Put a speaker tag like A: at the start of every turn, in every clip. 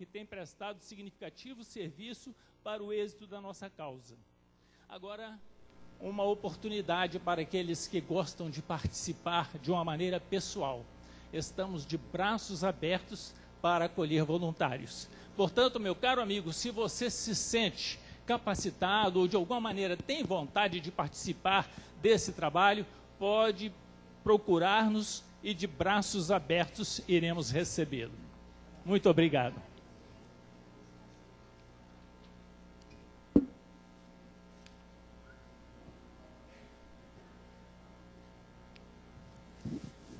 A: que tem prestado significativo serviço para o êxito da nossa causa. Agora, uma oportunidade para aqueles que gostam de participar de uma maneira pessoal. Estamos de braços abertos para acolher voluntários. Portanto, meu caro amigo, se você se sente capacitado ou de alguma maneira tem vontade de participar desse trabalho, pode procurar-nos e de braços abertos iremos recebê-lo. Muito obrigado.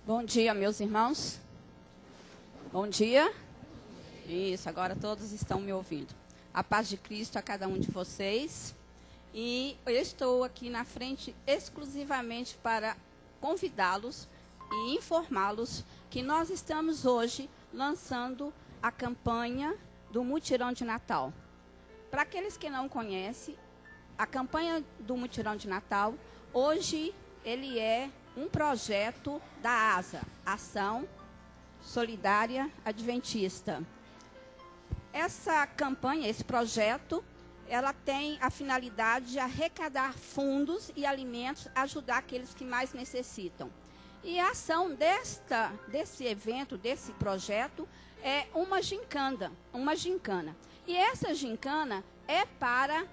B: Bom dia, meus irmãos. Bom dia. Isso, agora todos estão me ouvindo. A paz de Cristo a cada um de vocês. E eu estou aqui na frente exclusivamente para convidá-los e informá-los que nós estamos hoje lançando a campanha do Mutirão de Natal. Para aqueles que não conhecem, a campanha do Mutirão de Natal, hoje ele é um projeto da ASA, Ação Solidária Adventista. Essa campanha, esse projeto, ela tem a finalidade de arrecadar fundos e alimentos, ajudar aqueles que mais necessitam. E a ação desse evento, desse projeto, é uma gincana. E essa gincana é para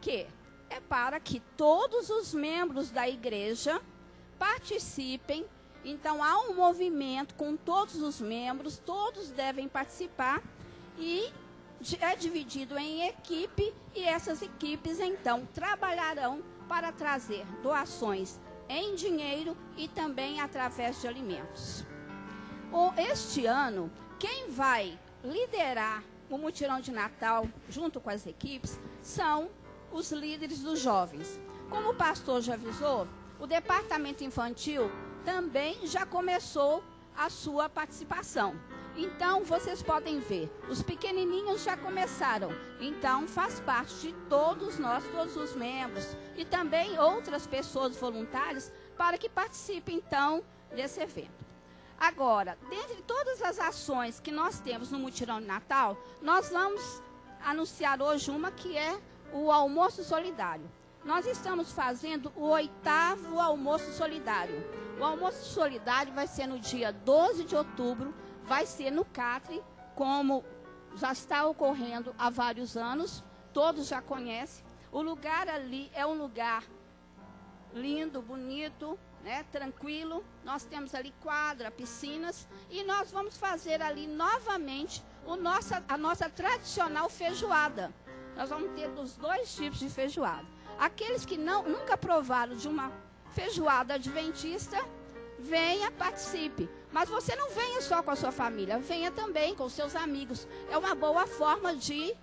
B: quê? É para que todos os membros da igreja participem. Então, há um movimento com todos os membros, todos devem participar e é dividido em equipe e essas equipes, então, trabalharão para trazer doações em dinheiro e também através de alimentos. Este ano, quem vai liderar o Mutirão de Natal junto com as equipes são os líderes dos jovens. Como o pastor já avisou, o departamento infantil também já começou a sua participação. Então, vocês podem ver, os pequenininhos já começaram. Então, faz parte de todos nós, todos os membros, e também outras pessoas voluntárias, para que participem, então, desse evento. Agora, dentre todas as ações que nós temos no Mutirão de Natal, nós vamos anunciar hoje uma que é o Almoço Solidário. Nós estamos fazendo o 8º Almoço Solidário. O Almoço Solidário vai ser no dia 12 de outubro, vai ser no Catre, como já está ocorrendo há vários anos, todos já conhecem. O lugar ali é um lugar lindo, bonito, né, tranquilo. Nós temos ali quadra, piscinas, e nós vamos fazer ali novamente a nossa tradicional feijoada. Nós vamos ter dos 2 tipos de feijoada. Aqueles que nunca provaram de uma feijoada adventista, venha, participe. Mas você não venha só com a sua família, venha também com os seus amigos. É uma boa forma de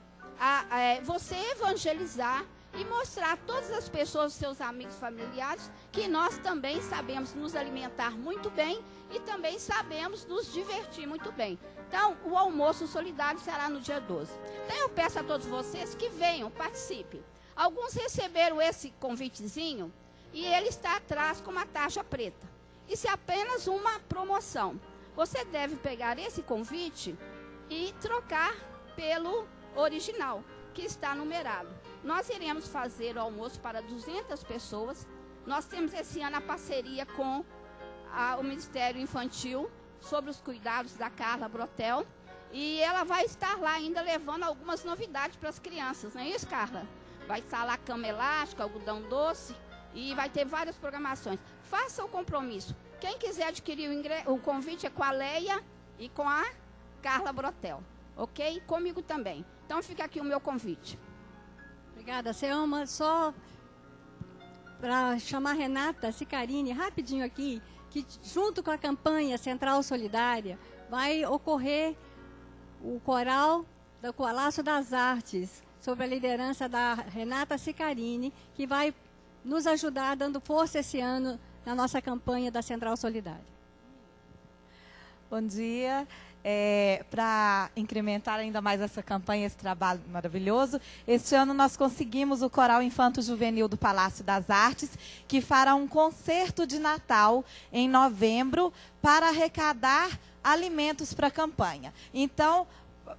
B: você evangelizar e mostrar a todas as pessoas, seus amigos familiares, que nós também sabemos nos alimentar muito bem e também sabemos nos divertir muito bem. Então, o almoço solidário será no dia 12. Então, eu peço a todos vocês que venham, participem. Alguns receberam esse convitezinho e ele está atrás com uma taxa preta. Isso é apenas uma promoção. Você deve pegar esse convite e trocar pelo original, que está numerado. Nós iremos fazer o almoço para 200 pessoas. Nós temos esse ano a parceria com o Ministério Infantil sobre os cuidados da Carla Brotel. E ela vai estar lá ainda levando algumas novidades para as crianças, não é isso, Carla? Vai estar lá cama elástica, algodão doce e vai ter várias programações. Faça o compromisso. Quem quiser adquirir o convite é com a Leia e com a Carla Brotel, ok? Comigo também. Então fica aqui o meu convite.
C: Obrigada, Selma. Só para chamar Renata Sicarini rapidinho aqui, que junto com a campanha Central Solidária vai ocorrer o coral do Palácio das Artes, sob a liderança da Renata Sicarini, que vai nos ajudar dando força esse ano na nossa campanha da Central Solidária.
D: Bom dia. Para incrementar ainda mais essa campanha, esse trabalho maravilhoso, este ano nós conseguimos o Coral Infanto Juvenil do Palácio das Artes, que fará um concerto de Natal em novembro para arrecadar alimentos para a campanha. Então,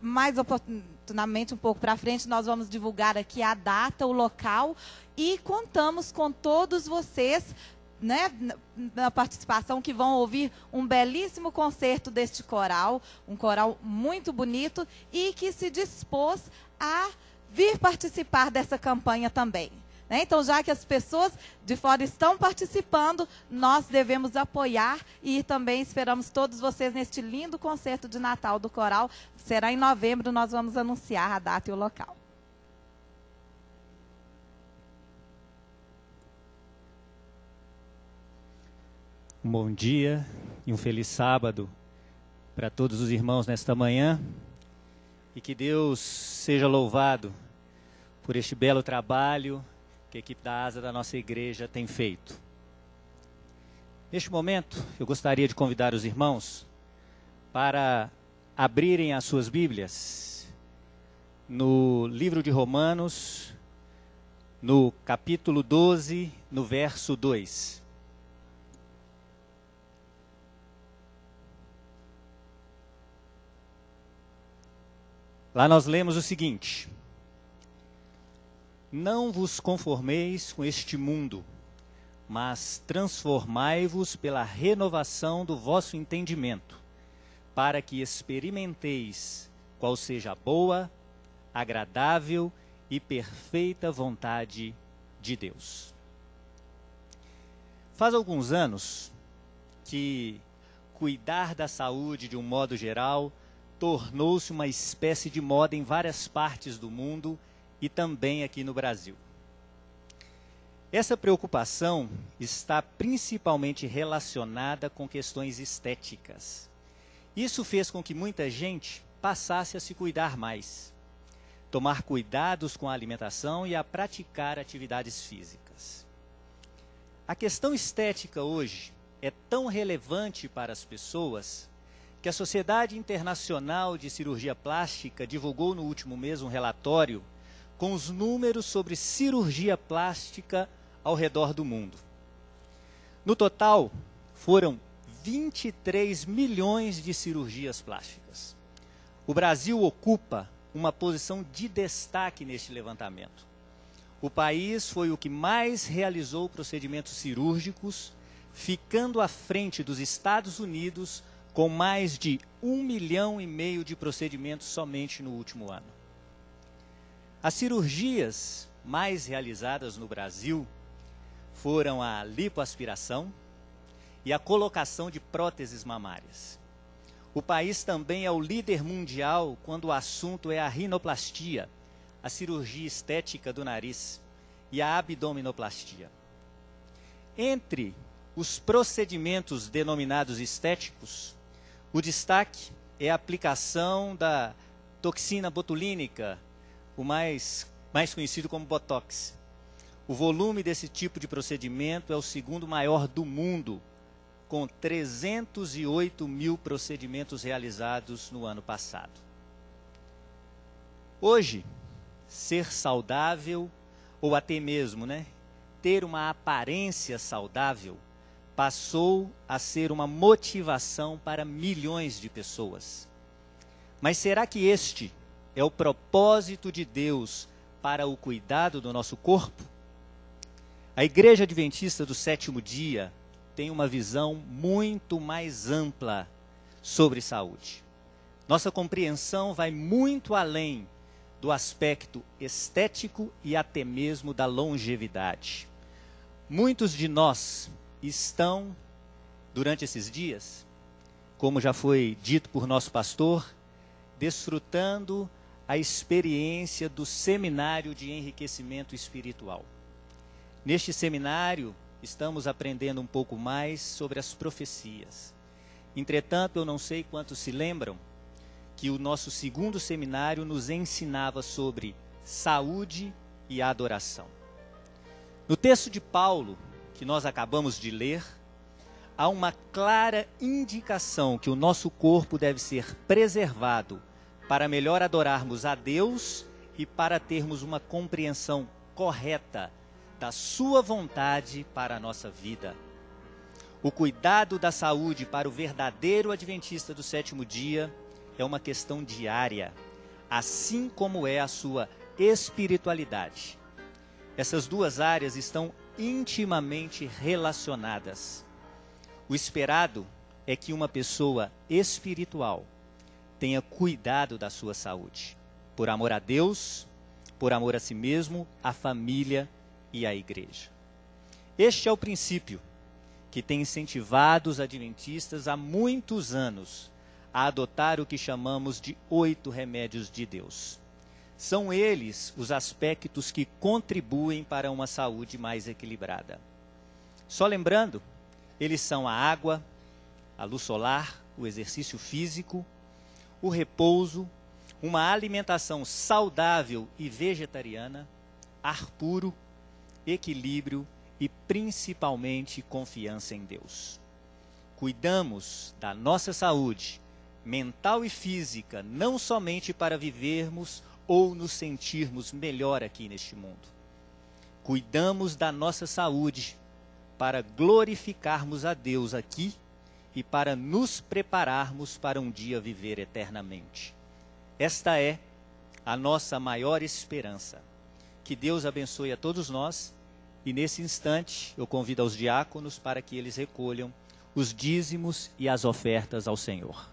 D: mais oportunamente, um pouco para frente, nós vamos divulgar aqui a data, o local, e contamos com todos vocês, né, na participação, que vão ouvir um belíssimo concerto deste coral, um coral muito bonito, e que se dispôs a vir participar dessa campanha também. Então, já que as pessoas de fora estão participando, nós devemos apoiar e também esperamos todos vocês neste lindo concerto de Natal do coral. Será em novembro, nós vamos anunciar a data e o local.
E: Um bom dia e um feliz sábado para todos os irmãos nesta manhã. E que Deus seja louvado por este belo trabalho que a equipe da ASA da nossa igreja tem feito. Neste momento, eu gostaria de convidar os irmãos para abrirem as suas Bíblias no livro de Romanos, no capítulo 12, no verso 2. Lá nós lemos o seguinte: não vos conformeis com este mundo, mas transformai-vos pela renovação do vosso entendimento, para que experimenteis qual seja a boa, agradável e perfeita vontade de Deus. Faz alguns anos que cuidar da saúde de um modo geral tornou-se uma espécie de moda em várias partes do mundo e também aqui no Brasil. Essa preocupação está principalmente relacionada com questões estéticas. Isso fez com que muita gente passasse a se cuidar mais, tomar cuidados com a alimentação e a praticar atividades físicas. A questão estética hoje é tão relevante para as pessoas que a Sociedade Internacional de Cirurgia Plástica divulgou no último mês um relatório com os números sobre cirurgia plástica ao redor do mundo. No total, foram 23 milhões de cirurgias plásticas. O Brasil ocupa uma posição de destaque neste levantamento. O país foi o que mais realizou procedimentos cirúrgicos, ficando à frente dos Estados Unidos, com mais de 1,5 milhão de procedimentos somente no último ano. As cirurgias mais realizadas no Brasil foram a lipoaspiração e a colocação de próteses mamárias. O país também é o líder mundial quando o assunto é a rinoplastia, a cirurgia estética do nariz, e a abdominoplastia. Entre os procedimentos denominados estéticos, o destaque é a aplicação da toxina botulínica, o mais conhecido como Botox. O volume desse tipo de procedimento é o segundo maior do mundo, com 308 mil procedimentos realizados no ano passado. Hoje, ser saudável, ou até mesmo, ter uma aparência saudável, passou a ser uma motivação para milhões de pessoas. Mas será que este é o propósito de Deus para o cuidado do nosso corpo? A Igreja Adventista do Sétimo Dia tem uma visão muito mais ampla sobre saúde. Nossa compreensão vai muito além do aspecto estético e até mesmo da longevidade. Muitos de nós estão, durante esses dias, como já foi dito por nosso pastor, desfrutando a experiência do seminário de enriquecimento espiritual. Neste seminário, estamos aprendendo um pouco mais sobre as profecias. Entretanto, eu não sei quantos se lembram que o nosso segundo seminário nos ensinava sobre saúde e adoração. No texto de Paulo, que nós acabamos de ler, há uma clara indicação que o nosso corpo deve ser preservado para melhor adorarmos a Deus e para termos uma compreensão correta da sua vontade para a nossa vida. O cuidado da saúde para o verdadeiro adventista do sétimo dia é uma questão diária, assim como é a sua espiritualidade. Essas duas áreas estão intimamente relacionadas. O esperado é que uma pessoa espiritual tenha cuidado da sua saúde, por amor a Deus, por amor a si mesmo, à família e à igreja. Este é o princípio que tem incentivado os adventistas há muitos anos a adotar o que chamamos de 8 remédios de Deus. São eles os aspectos que contribuem para uma saúde mais equilibrada. Só lembrando, eles são a água, a luz solar, o exercício físico, o repouso, uma alimentação saudável e vegetariana, ar puro, equilíbrio e principalmente confiança em Deus. Cuidamos da nossa saúde mental e física, não somente para vivermos ou nos sentirmos melhor aqui neste mundo. Cuidamos da nossa saúde para glorificarmos a Deus aqui e para nos prepararmos para um dia viver eternamente. Esta é a nossa maior esperança. Que Deus abençoe a todos nós e nesse instante eu convido aos diáconos para que eles recolham os dízimos e as ofertas ao Senhor.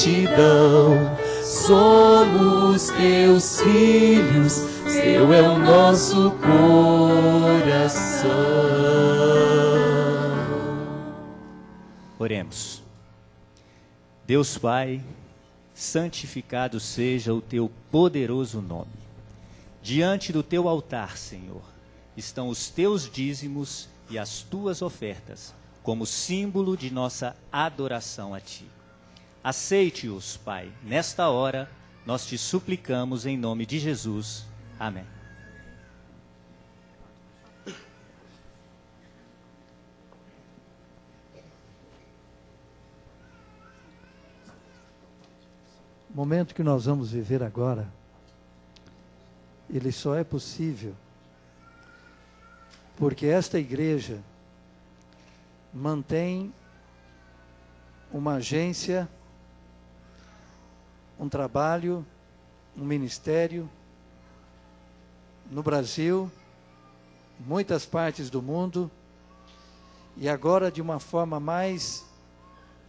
F: gratidão. Somos teus filhos, teu é o nosso coração.
E: Oremos. Deus Pai, santificado seja o teu poderoso nome. Diante do teu altar, Senhor, estão os teus dízimos e as tuas ofertas, como símbolo de nossa adoração a ti. Aceite-os, Pai, nesta hora, nós te suplicamos em nome de Jesus. Amém.
G: O momento que nós vamos viver agora, ele só é possível porque esta igreja mantém uma agência, um trabalho, um ministério no Brasil, muitas partes do mundo, e agora de uma forma mais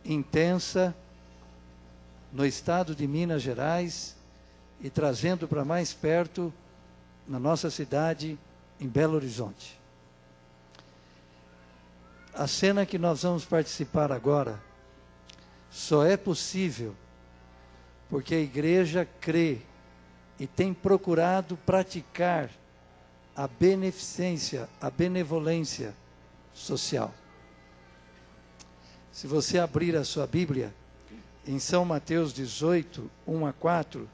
G: intensa no estado de Minas Gerais e trazendo para mais perto na nossa cidade, em Belo Horizonte. A cena que nós vamos participar agora só é possível porque a igreja crê e tem procurado praticar a beneficência, a benevolência social. Se você abrir a sua Bíblia, em São Mateus 18, 1 a 4,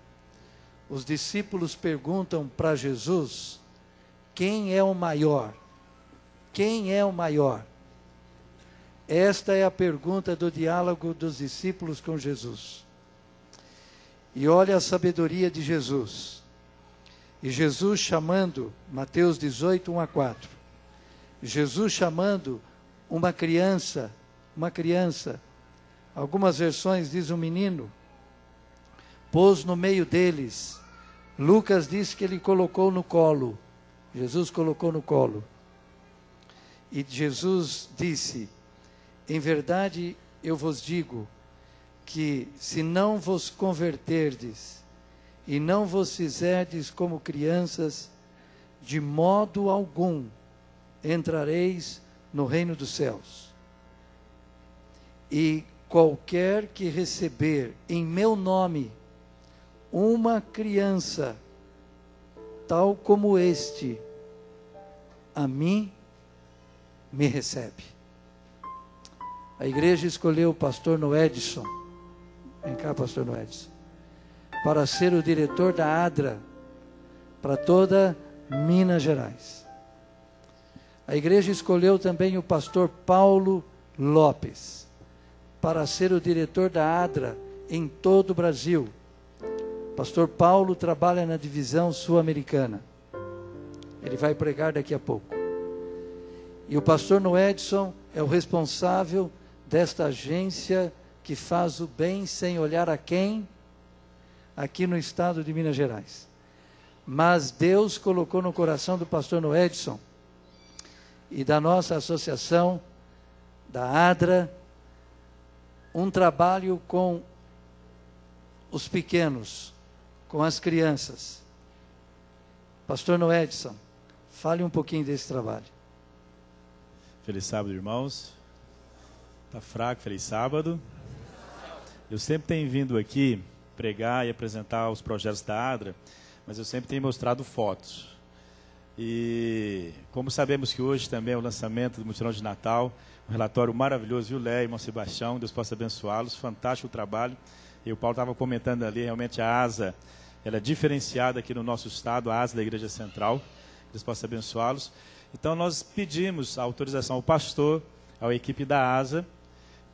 G: os discípulos perguntam para Jesus: quem é o maior? Quem é o maior? Esta é a pergunta do diálogo dos discípulos com Jesus. E olha a sabedoria de Jesus. E Jesus chamando, Mateus 18, 1 a 4. Jesus chamando uma criança, algumas versões diz um menino, pôs no meio deles. Lucas diz que ele colocou no colo. Jesus colocou no colo. E Jesus disse: em verdade eu vos digo que se não vos converterdes e não vos fizerdes como crianças, de modo algum entrareis no reino dos céus. E qualquer que receber em meu nome uma criança, tal como este, a mim me recebe. A igreja escolheu o pastor Noedson, vem cá, pastor Noedson, para ser o diretor da ADRA, para toda Minas Gerais. A igreja escolheu também o pastor Paulo Lopes, para ser o diretor da ADRA em todo o Brasil. Pastor Paulo trabalha na divisão sul-americana. Ele vai pregar daqui a pouco. E o pastor Noedson é o responsável desta agência que faz o bem sem olhar a quem, aqui no estado de Minas Gerais. Mas Deus colocou no coração do pastor Noedson e da nossa associação, da ADRA, um trabalho com os pequenos, com as crianças. Pastor Noedson, fale um pouquinho desse trabalho.
H: Feliz sábado, irmãos. Está fraco, feliz sábado. Eu sempre tenho vindo aqui pregar e apresentar os projetos da ADRA, mas eu sempre tenho mostrado fotos. E como sabemos que hoje também é o lançamento do Mutirão de Natal, um relatório maravilhoso, viu, Léo, irmão Sebastião, Deus possa abençoá-los, fantástico o trabalho. E o Paulo estava comentando ali, realmente a ASA, ela é diferenciada aqui no nosso estado, a ASA da Igreja Central, Deus possa abençoá-los. Então nós pedimos a autorização ao pastor, à equipe da ASA,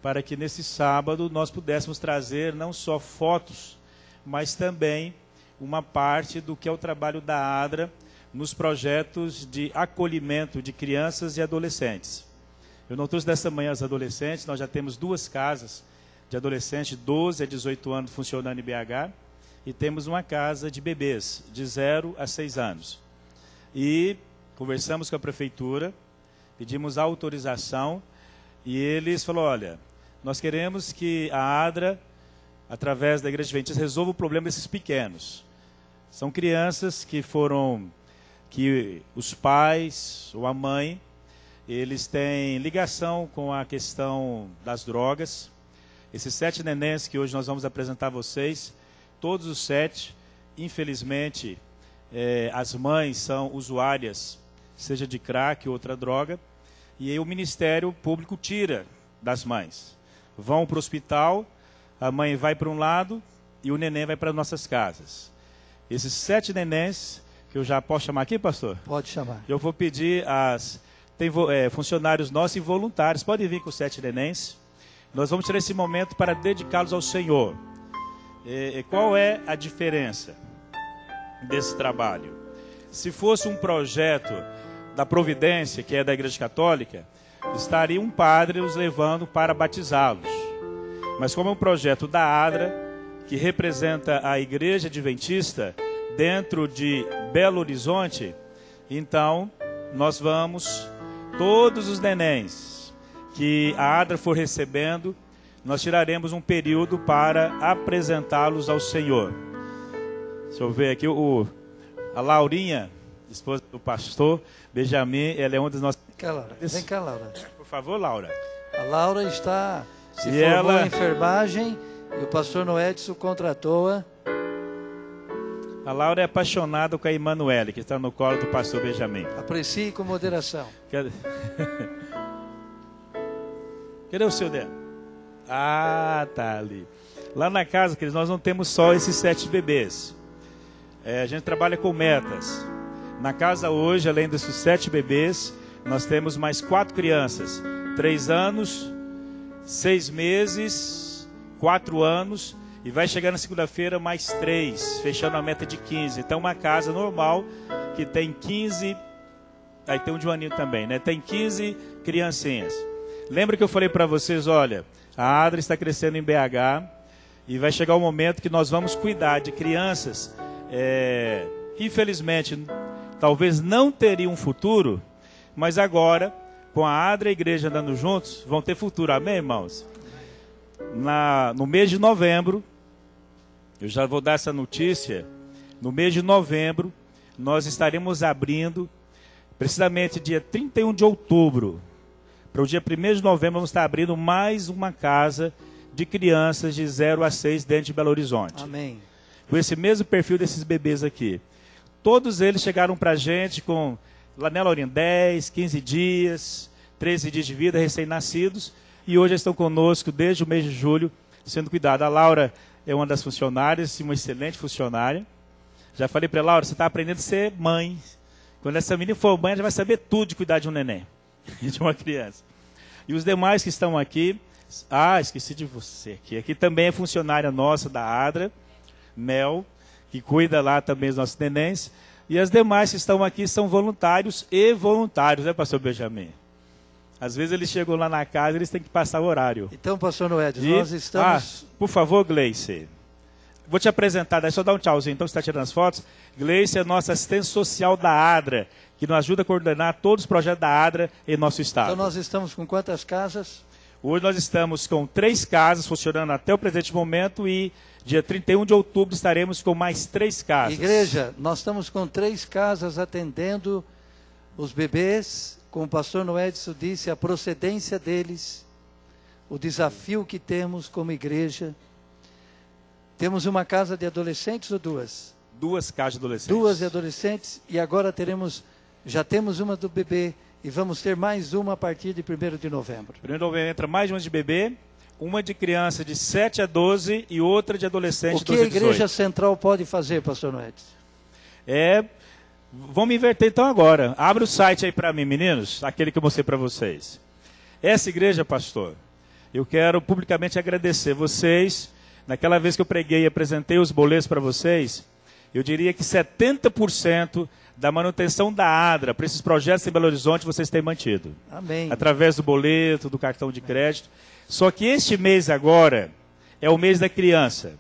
H: para que nesse sábado nós pudéssemos trazer não só fotos, mas também uma parte do que é o trabalho da ADRA nos projetos de acolhimento de crianças e adolescentes. Eu não trouxe dessa manhã os adolescentes, nós já temos 2 casas de adolescentes de 12 a 18 anos funcionando em BH, e temos uma casa de bebês de 0 a 6 anos. E conversamos com a prefeitura, pedimos autorização, e eles falaram: olha, nós queremos que a ADRA através da Igreja Adventista, resolva o problema desses pequenos. São crianças que os pais ou a mãe, eles têm ligação com a questão das drogas. Esses 7 nenéns que hoje nós vamos apresentar a vocês, todos os 7, infelizmente, as mães são usuárias, seja de crack ou outra droga, e aí o Ministério Público tira das mães. Vão para o hospital, a mãe vai para um lado e o neném vai para nossas casas. Esses 7 nenéns, que eu já posso chamar aqui, pastor?
G: Pode chamar.
H: Eu vou pedir tem funcionários nossos e voluntários, podem vir com os 7 nenéns. Nós vamos tirar esse momento para dedicá-los ao Senhor. Qual é a diferença desse trabalho? Se fosse um projeto da Providência, que é da Igreja Católica, estaria um padre os levando para batizá-los. Mas como é um projeto da ADRA, que representa a Igreja Adventista dentro de Belo Horizonte, então nós vamos, todos os nenéns que a ADRA for recebendo, nós tiraremos um período para apresentá-los ao Senhor. Deixa eu ver aqui, a Laurinha, esposa do pastor Benjamin, ela é uma das nossas...
G: Vem cá, Laura.
H: Por favor, Laura.
G: A Laura se formou em enfermagem e o pastor Noedson contratou-a.
H: A Laura é apaixonada com a Emanuele, que está no colo do pastor Benjamin.
G: Aprecie com moderação.
H: Cadê o seu dedo? Ah, tá ali. Lá na casa, queridos, nós não temos só esses 7 bebês. A gente trabalha com metas. Na casa hoje, além desses 7 bebês, nós temos mais 4 crianças. 3 anos, 6 meses, 4 anos, e vai chegar na segunda-feira mais 3, fechando a meta de 15. Então, uma casa normal que tem 15, aí tem um de um aninho também, né? Tem 15 criancinhas. Lembra que eu falei para vocês, olha, a ADRA está crescendo em BH e vai chegar o momento que nós vamos cuidar de crianças que, infelizmente, talvez não teriam um futuro, mas agora, com a ADRA e a igreja andando juntos, vão ter futuro. Amém, irmãos? No mês de novembro, eu já vou dar essa notícia, no mês de novembro, nós estaremos abrindo, precisamente dia 31 de outubro, para o dia 1º de novembro, vamos estar abrindo mais uma casa de crianças de 0 a 6 dentro de Belo Horizonte.
G: Amém.
H: Com esse mesmo perfil desses bebês aqui. Todos eles chegaram para a gente com, né, Laurinha, 10, 15 dias, 13 dias de vida, recém-nascidos, e hoje estão conosco desde o mês de julho, sendo cuidados. A Laura é uma das funcionárias, uma excelente funcionária. Já falei para a Laura, você está aprendendo a ser mãe. Quando essa menina for mãe, ela já vai saber tudo de cuidar de um neném, de uma criança. E os demais que estão aqui, esqueci de você aqui. Aqui também é funcionária nossa da ADRA, Mel, que cuida lá também dos nossos nenéns. E as demais que estão aqui são voluntários e voluntários, né, pastor Benjamin? Às vezes eles chegam lá na casa e eles têm que passar o horário.
G: Então, pastor Noé, nós estamos...
H: por favor, Gleice. Vou te apresentar, daí só dar um tchauzinho. Então, você está tirando as fotos? Gleice é nossa assistente social da ADRA, que nos ajuda a coordenar todos os projetos da ADRA em nosso estado.
G: Então, nós estamos com quantas casas?
H: Hoje nós estamos com 3 casas funcionando até o presente momento e dia 31 de outubro estaremos com mais 3 casas.
G: Igreja, nós estamos com 3 casas atendendo os bebês. Como o pastor Noedson disse, a procedência deles, o desafio que temos como igreja. Temos uma casa de adolescentes ou 2?
H: 2 casas de adolescentes.
G: 2 de adolescentes e agora já temos uma do bebê e vamos ter mais uma a partir de 1º de novembro.
H: 1º de novembro entra mais uma de bebê, uma de criança de 7 a 12 e outra de adolescente de 12 a 18. O que a Igreja
G: Central pode fazer, pastor Noedson?
H: Vamos inverter então agora. Abre o site aí para mim, meninos, aquele que eu mostrei para vocês. Essa igreja, pastor, eu quero publicamente agradecer vocês. Naquela vez que eu preguei e apresentei os boletos para vocês, eu diria que 70% da manutenção da ADRA para esses projetos em Belo Horizonte vocês têm mantido.
G: Amém.
H: Através do boleto, do cartão de crédito. Só que este mês agora é o mês da criança.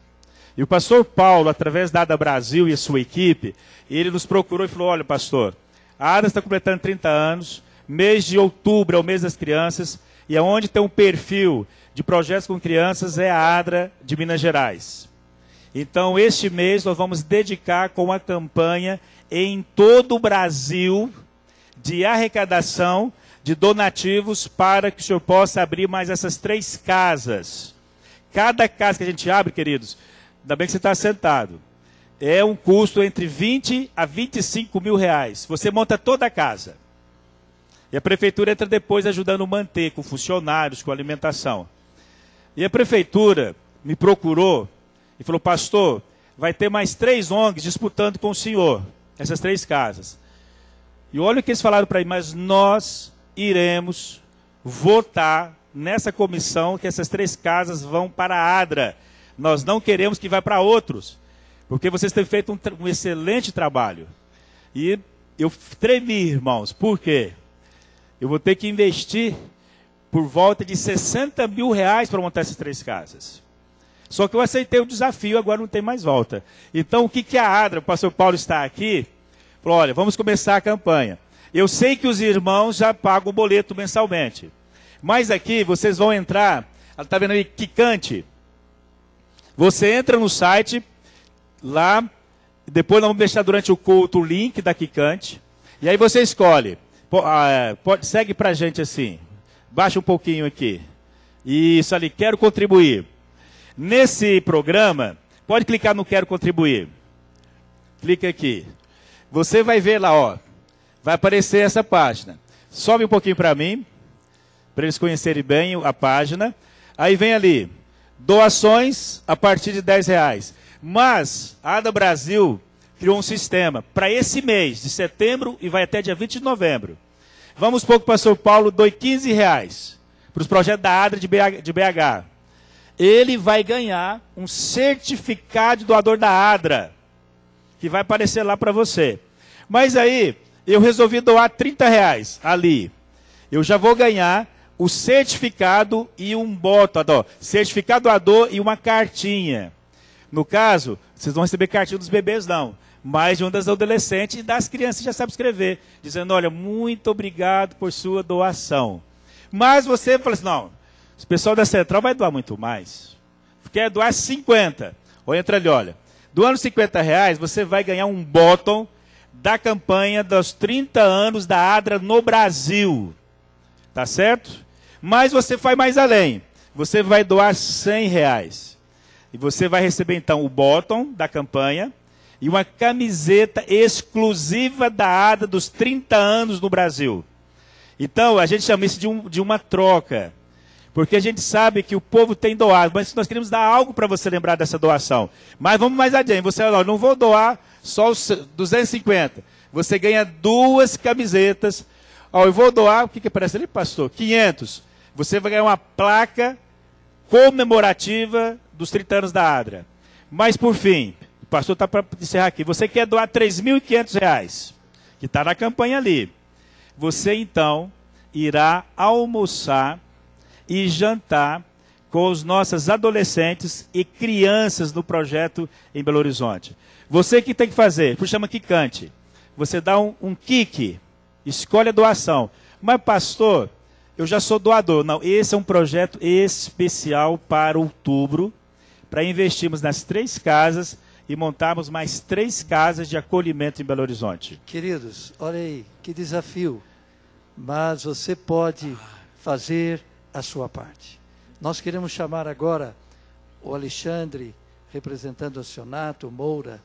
H: E o pastor Paulo, através da ADA Brasil e a sua equipe, ele nos procurou e falou, olha, pastor, a ADA está completando 30 anos, mês de outubro é o mês das crianças, e onde tem um perfil de projetos com crianças é a ADRA de Minas Gerais. Então, este mês nós vamos dedicar com a campanha em todo o Brasil de arrecadação de donativos para que o senhor possa abrir mais essas 3 casas. Cada casa que a gente abre, queridos, ainda bem que você está sentado, é um custo entre 20 a 25 mil reais. Você monta toda a casa. E a prefeitura entra depois ajudando a manter, com funcionários, com alimentação. E a prefeitura me procurou e falou, pastor, vai ter mais 3 ONGs disputando com o senhor, essas 3 casas. E olha o que eles falaram para mim, mas nós iremos votar nessa comissão que essas 3 casas vão para a ADRA. Nós não queremos que vá para outros, porque vocês têm feito um excelente trabalho. E eu tremi, irmãos, por quê? Eu vou ter que investir por volta de 60 mil reais para montar essas 3 casas. Só que eu aceitei o desafio, agora não tem mais volta. Então, o que a ADRA, o pastor Paulo está aqui, falou, olha, vamos começar a campanha. Eu sei que os irmãos já pagam o boleto mensalmente. Mas aqui, vocês vão entrar, ela está vendo aí, Quicante. Você entra no site, lá, depois nós vamos deixar durante o culto o link da Quicante, e aí você escolhe. Segue pra gente assim. Baixa um pouquinho aqui. Isso ali, quero contribuir. Nesse programa, pode clicar no quero contribuir. Clica aqui. Você vai ver lá, ó. Vai aparecer essa página. Sobe um pouquinho para mim, para eles conhecerem bem a página. Aí vem ali, doações a partir de R$10. Mas a ADRA Brasil criou um sistema para esse mês, de setembro, e vai até dia 20 de novembro. Vamos supor que o pastor Paulo doe R$15 para os projetos da ADRA de BH. Ele vai ganhar um certificado de doador da ADRA, que vai aparecer lá para você. Mas aí, eu resolvi doar R$30 ali. Eu já vou ganhar o certificado e um botão, certificado doador e uma cartinha. No caso, vocês vão receber cartinha dos bebês, não. Mas de um das adolescentes e das crianças que já sabem escrever. Dizendo, olha, muito obrigado por sua doação. Mas você fala assim, não, o pessoal da Central vai doar muito mais. Quer doar 50. Ou entra ali, olha. Doando R$50, você vai ganhar um botão da campanha dos 30 anos da ADRA no Brasil. Tá certo? Mas você vai mais além. Você vai doar R$100. E você vai receber, então, o botão da campanha e uma camiseta exclusiva da ADRA dos 30 anos no Brasil. Então, a gente chama isso de uma troca. Porque a gente sabe que o povo tem doado, mas nós queremos dar algo para você lembrar dessa doação. Mas vamos mais adiante. Você fala, não vou doar só os 250. Você ganha 2 camisetas. Ó, eu vou doar, o que aparece ali, pastor? 500. Você vai ganhar uma placa comemorativa dos 30 anos da ADRA. Mas, por fim, o pastor está para encerrar aqui. Você quer doar R$3.500, que está na campanha ali. Você, então, irá almoçar e jantar com os nossos adolescentes e crianças no projeto em Belo Horizonte. Você que tem que fazer, por chama Quicante. Você dá um kick, escolhe a doação. Mas, pastor, eu já sou doador. Não, esse é um projeto especial para outubro, para investirmos nas 3 casas e montarmos mais 3 casas de acolhimento em Belo Horizonte.
G: Queridos, olha aí, que desafio. Mas você pode fazer a sua parte. Nós queremos chamar agora o Alexandre, representando o Sionato, o Moura,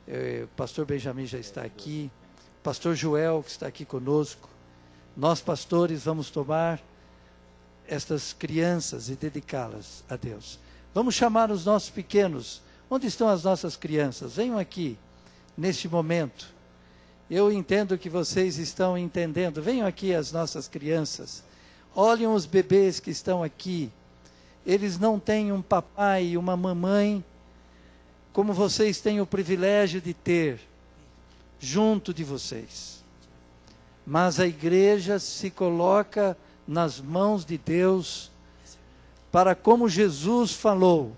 G: o pastor Benjamin já está aqui, o pastor Joel, que está aqui conosco. Nós, pastores, vamos tomar estas crianças e dedicá-las a Deus. Vamos chamar os nossos pequenos. Onde estão as nossas crianças? Venham aqui, neste momento. Eu entendo que vocês estão entendendo. Venham aqui as nossas crianças. Olhem os bebês que estão aqui. Eles não têm um papai e uma mamãe como vocês têm o privilégio de ter junto de vocês. Mas a igreja se coloca nas mãos de Deus para, como Jesus falou.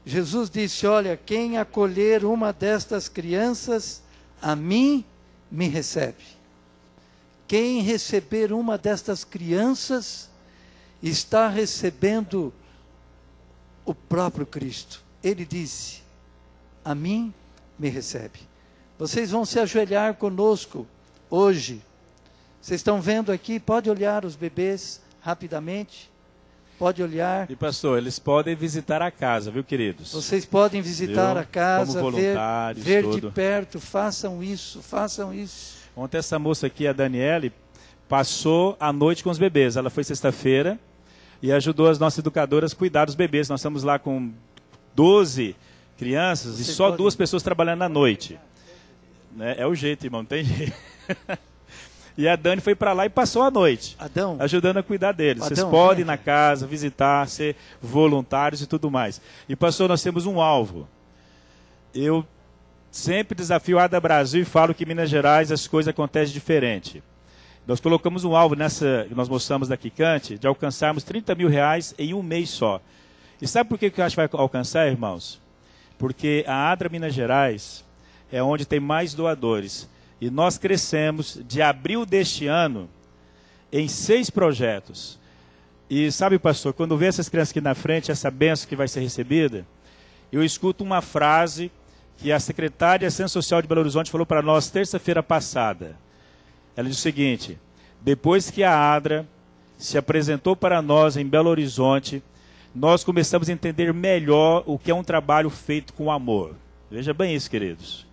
G: Jesus disse, olha, quem acolher uma destas crianças, a mim me recebe. Quem receber uma destas crianças, está recebendo o próprio Cristo. Ele disse: a mim me recebe. Vocês vão se ajoelhar conosco hoje. Vocês estão vendo aqui, pode olhar os bebês rapidamente. Pode olhar.
H: E pastor, eles podem visitar a casa, viu, queridos?
G: Vocês podem visitar a casa,
H: como voluntários,
G: ver de perto, façam isso, façam isso.
H: Ontem essa moça aqui, a Daniele, passou a noite com os bebês. Ela foi sexta-feira e ajudou as nossas educadoras a cuidar dos bebês. Nós estamos lá com 12 crianças e só 2 pessoas trabalhando à noite. Né? É o jeito, irmão, não tem jeito. E a Dani foi para lá e passou a noite,
G: Adão,
H: ajudando a cuidar deles.
G: Adão,
H: vocês podem ir na casa, visitar, ser voluntários e tudo mais. E pastor, nós temos um alvo. Eu sempre desafio a Ada Brasil e falo que em Minas Gerais as coisas acontecem diferente. Nós colocamos um alvo nessa, que nós mostramos da Quicante, de alcançarmos R$30 mil em um mês só. E sabe por que eu acho que vai alcançar, irmãos? Porque a Adra Minas Gerais é onde tem mais doadores. E nós crescemos de abril deste ano em 6 projetos. E sabe, pastor, quando vê essas crianças aqui na frente, essa bênção que vai ser recebida, eu escuto uma frase que a secretária de Assistência Social de Belo Horizonte falou para nós terça-feira passada. Ela disse o seguinte: depois que a Adra se apresentou para nós em Belo Horizonte, nós começamos a entender melhor o que é um trabalho feito com amor. Veja bem isso, queridos.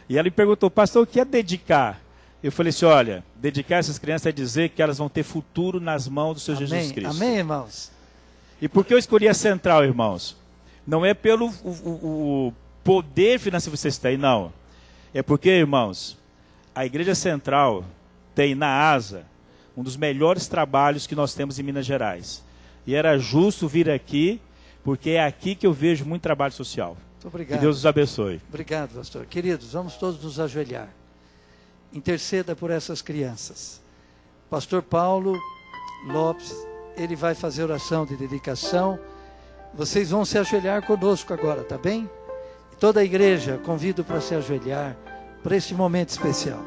H: E ela me perguntou: pastor, o que é dedicar? Eu falei assim: olha, dedicar essas crianças é dizer que elas vão ter futuro nas mãos do Senhor Jesus Cristo.
G: Amém, irmãos?
H: E por que eu escolhi a Central, irmãos? Não é pelo o poder financeiro que vocês têm, não. É porque, irmãos, a Igreja Central tem na ASA um dos melhores trabalhos que nós temos em Minas Gerais. E era justo vir aqui, porque é aqui que eu vejo muito trabalho social.
G: Muito obrigado.
H: Que Deus os abençoe.
G: Obrigado, pastor. Queridos, vamos todos nos ajoelhar. Interceda por essas crianças. Pastor Paulo Lopes, ele vai fazer oração de dedicação. Vocês vão se ajoelhar conosco agora, tá bem? Toda a igreja, convido para se ajoelhar para este momento especial.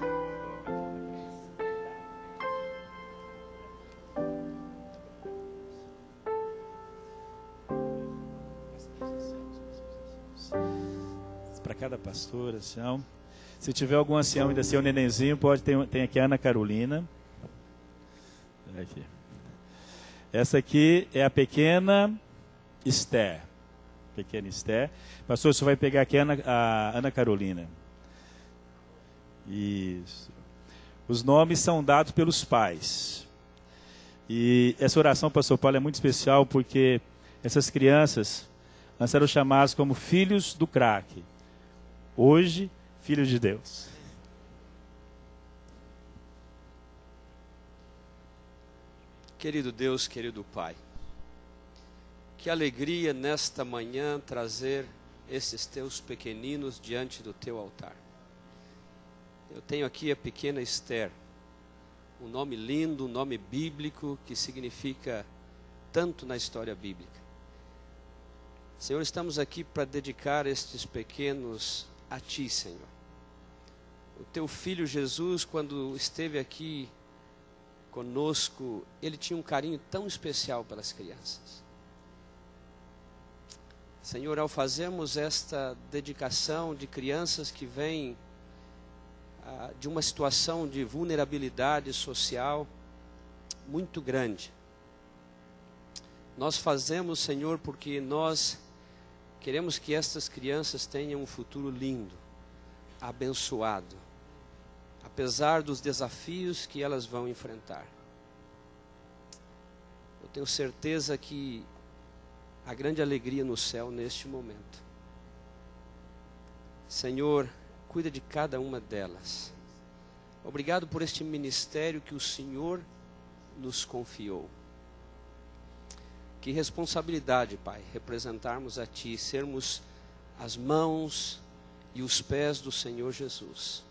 H: Para cada pastor, ancião. Se tiver algum ancião ainda ser um nenenzinho, pode ter, tem aqui a Ana Carolina. Aqui. Essa aqui é a pequena Esther. Pequena Esther. Pastor, você vai pegar aqui a Ana Carolina. Isso. Os nomes são dados pelos pais. E essa oração, pastor Paulo, é muito especial porque essas crianças antes eram chamadas como filhos do crack. Hoje, filhos de Deus.
I: Querido Deus, querido Pai, que alegria nesta manhã trazer esses teus pequeninos diante do teu altar. Eu tenho aqui a pequena Esther, um nome lindo, um nome bíblico que significa tanto na história bíblica. Senhor, estamos aqui para dedicar estes pequenos a Ti, Senhor. O Teu Filho Jesus, quando esteve aqui conosco, Ele tinha um carinho tão especial pelas crianças. Senhor, ao fazermos esta dedicação de crianças que vêm de uma situação de vulnerabilidade social muito grande, nós fazemos, Senhor, porque nós queremos que estas crianças tenham um futuro lindo, abençoado, apesar dos desafios que elas vão enfrentar. Eu tenho certeza que há grande alegria no céu neste momento. Senhor, cuida de cada uma delas. Obrigado por este ministério que o Senhor nos confiou. Que responsabilidade, Pai, representarmos a Ti, sermos as mãos e os pés do Senhor Jesus.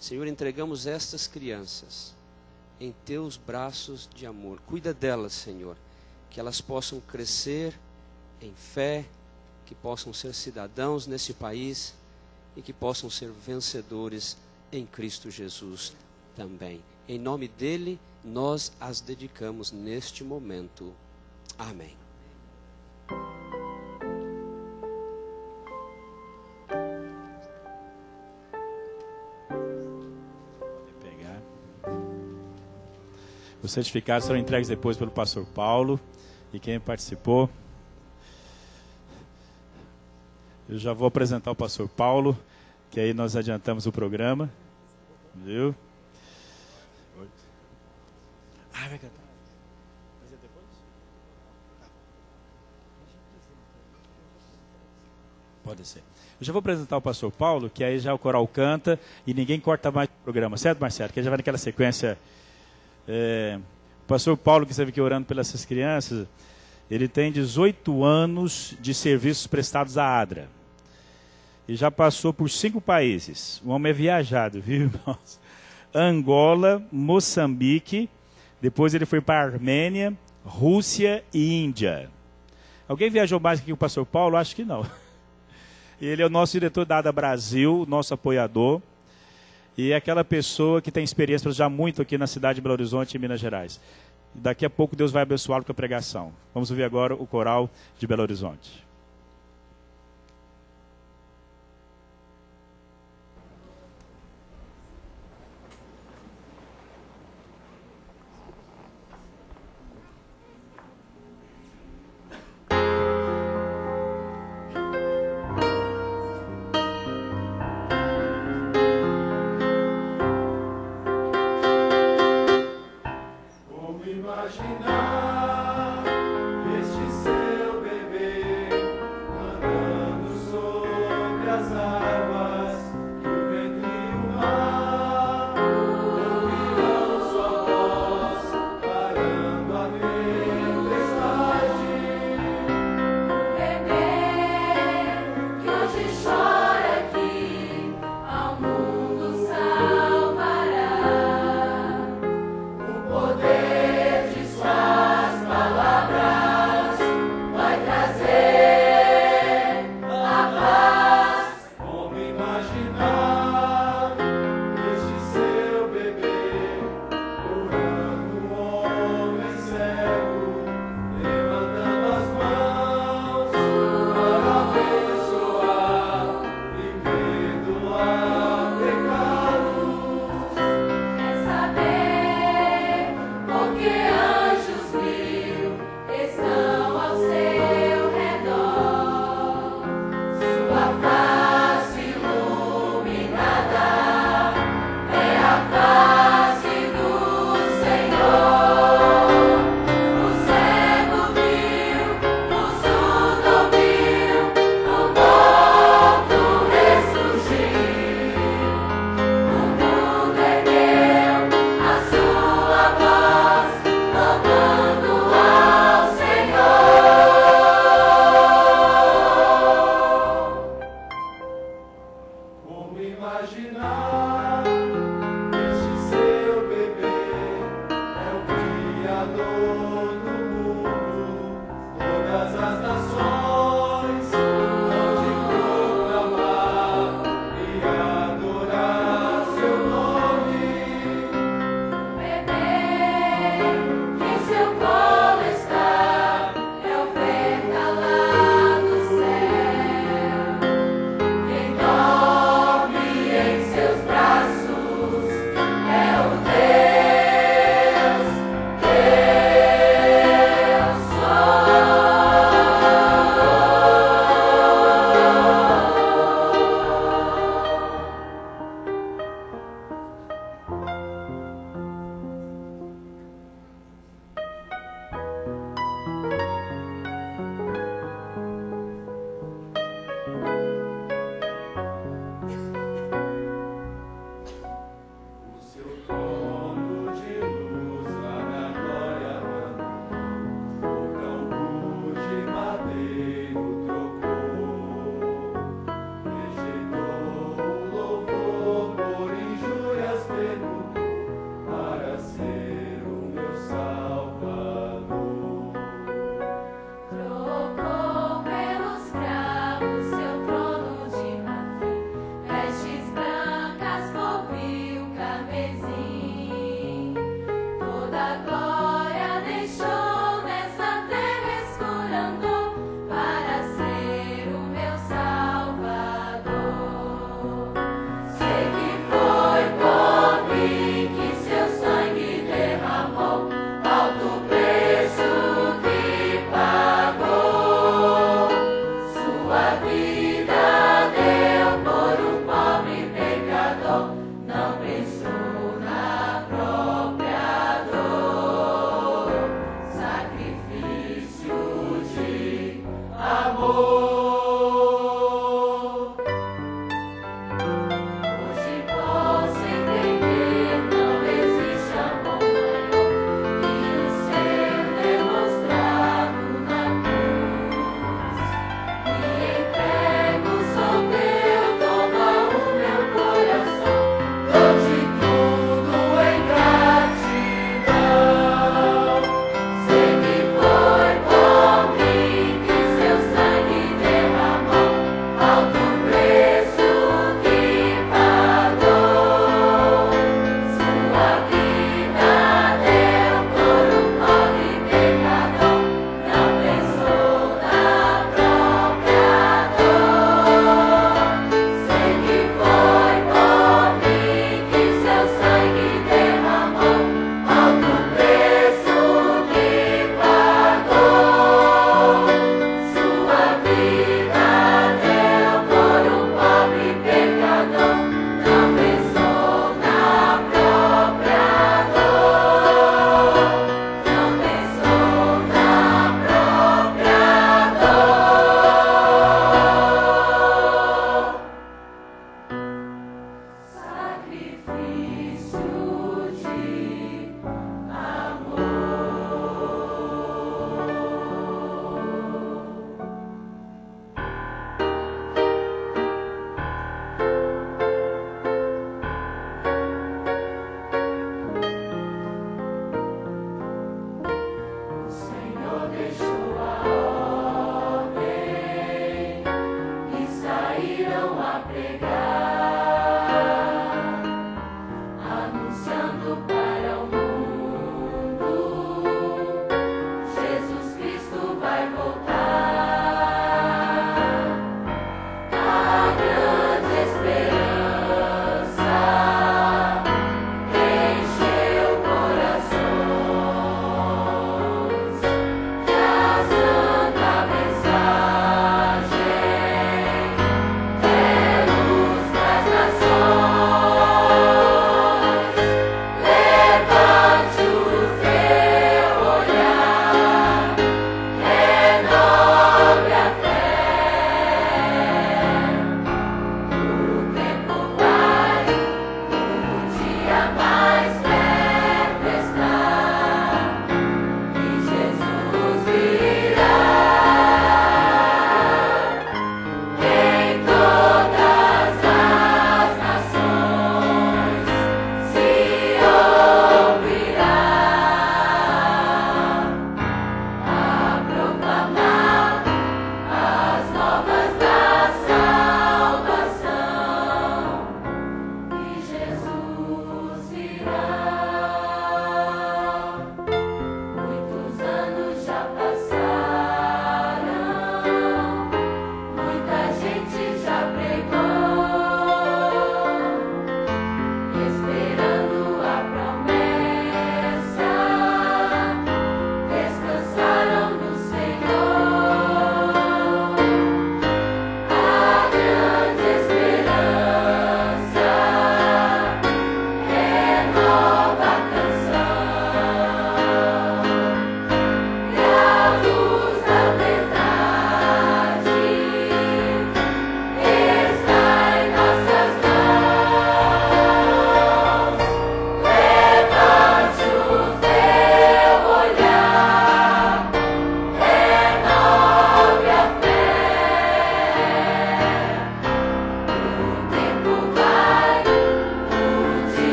I: Senhor, entregamos estas crianças em Teus braços de amor. Cuida delas, Senhor, que elas possam crescer em fé, que possam ser cidadãos nesse país e que possam ser vencedores em Cristo Jesus também. Em nome dEle nós as dedicamos neste momento. Amém.
H: Os certificados serão entregues depois pelo pastor Paulo e quem participou. Eu já vou apresentar o pastor Paulo, que aí nós adiantamos o programa. Viu? Ah, vai cantar. Fazer depois? Pode ser. Eu já vou apresentar o pastor Paulo, que aí já o coral canta e ninguém corta mais o programa, certo, Marcelo? Que aí já vai naquela sequência. O pastor Paulo, que esteve aqui orando pelas essas crianças, ele tem 18 anos de serviços prestados à ADRA. E já passou por 5 países. O homem é viajado, viu, irmãos? Angola, Moçambique, depois ele foi para a Armênia, Rússia e Índia. Alguém viajou mais que o pastor Paulo? Acho que não. Ele é o nosso diretor da ADRA Brasil, nosso apoiador. E é aquela pessoa que tem experiência já muito aqui na cidade de Belo Horizonte, em Minas Gerais. Daqui a pouco Deus vai abençoá-lo com a pregação. Vamos ouvir agora o coral de Belo Horizonte.
F: Imaginar este seu bebê andando sobre as águas, que o vento e o mar ouvirão sua voz, parando a tempestade.
J: Bebê que hoje chora aqui, ao mundo salvará. O poder
F: Braços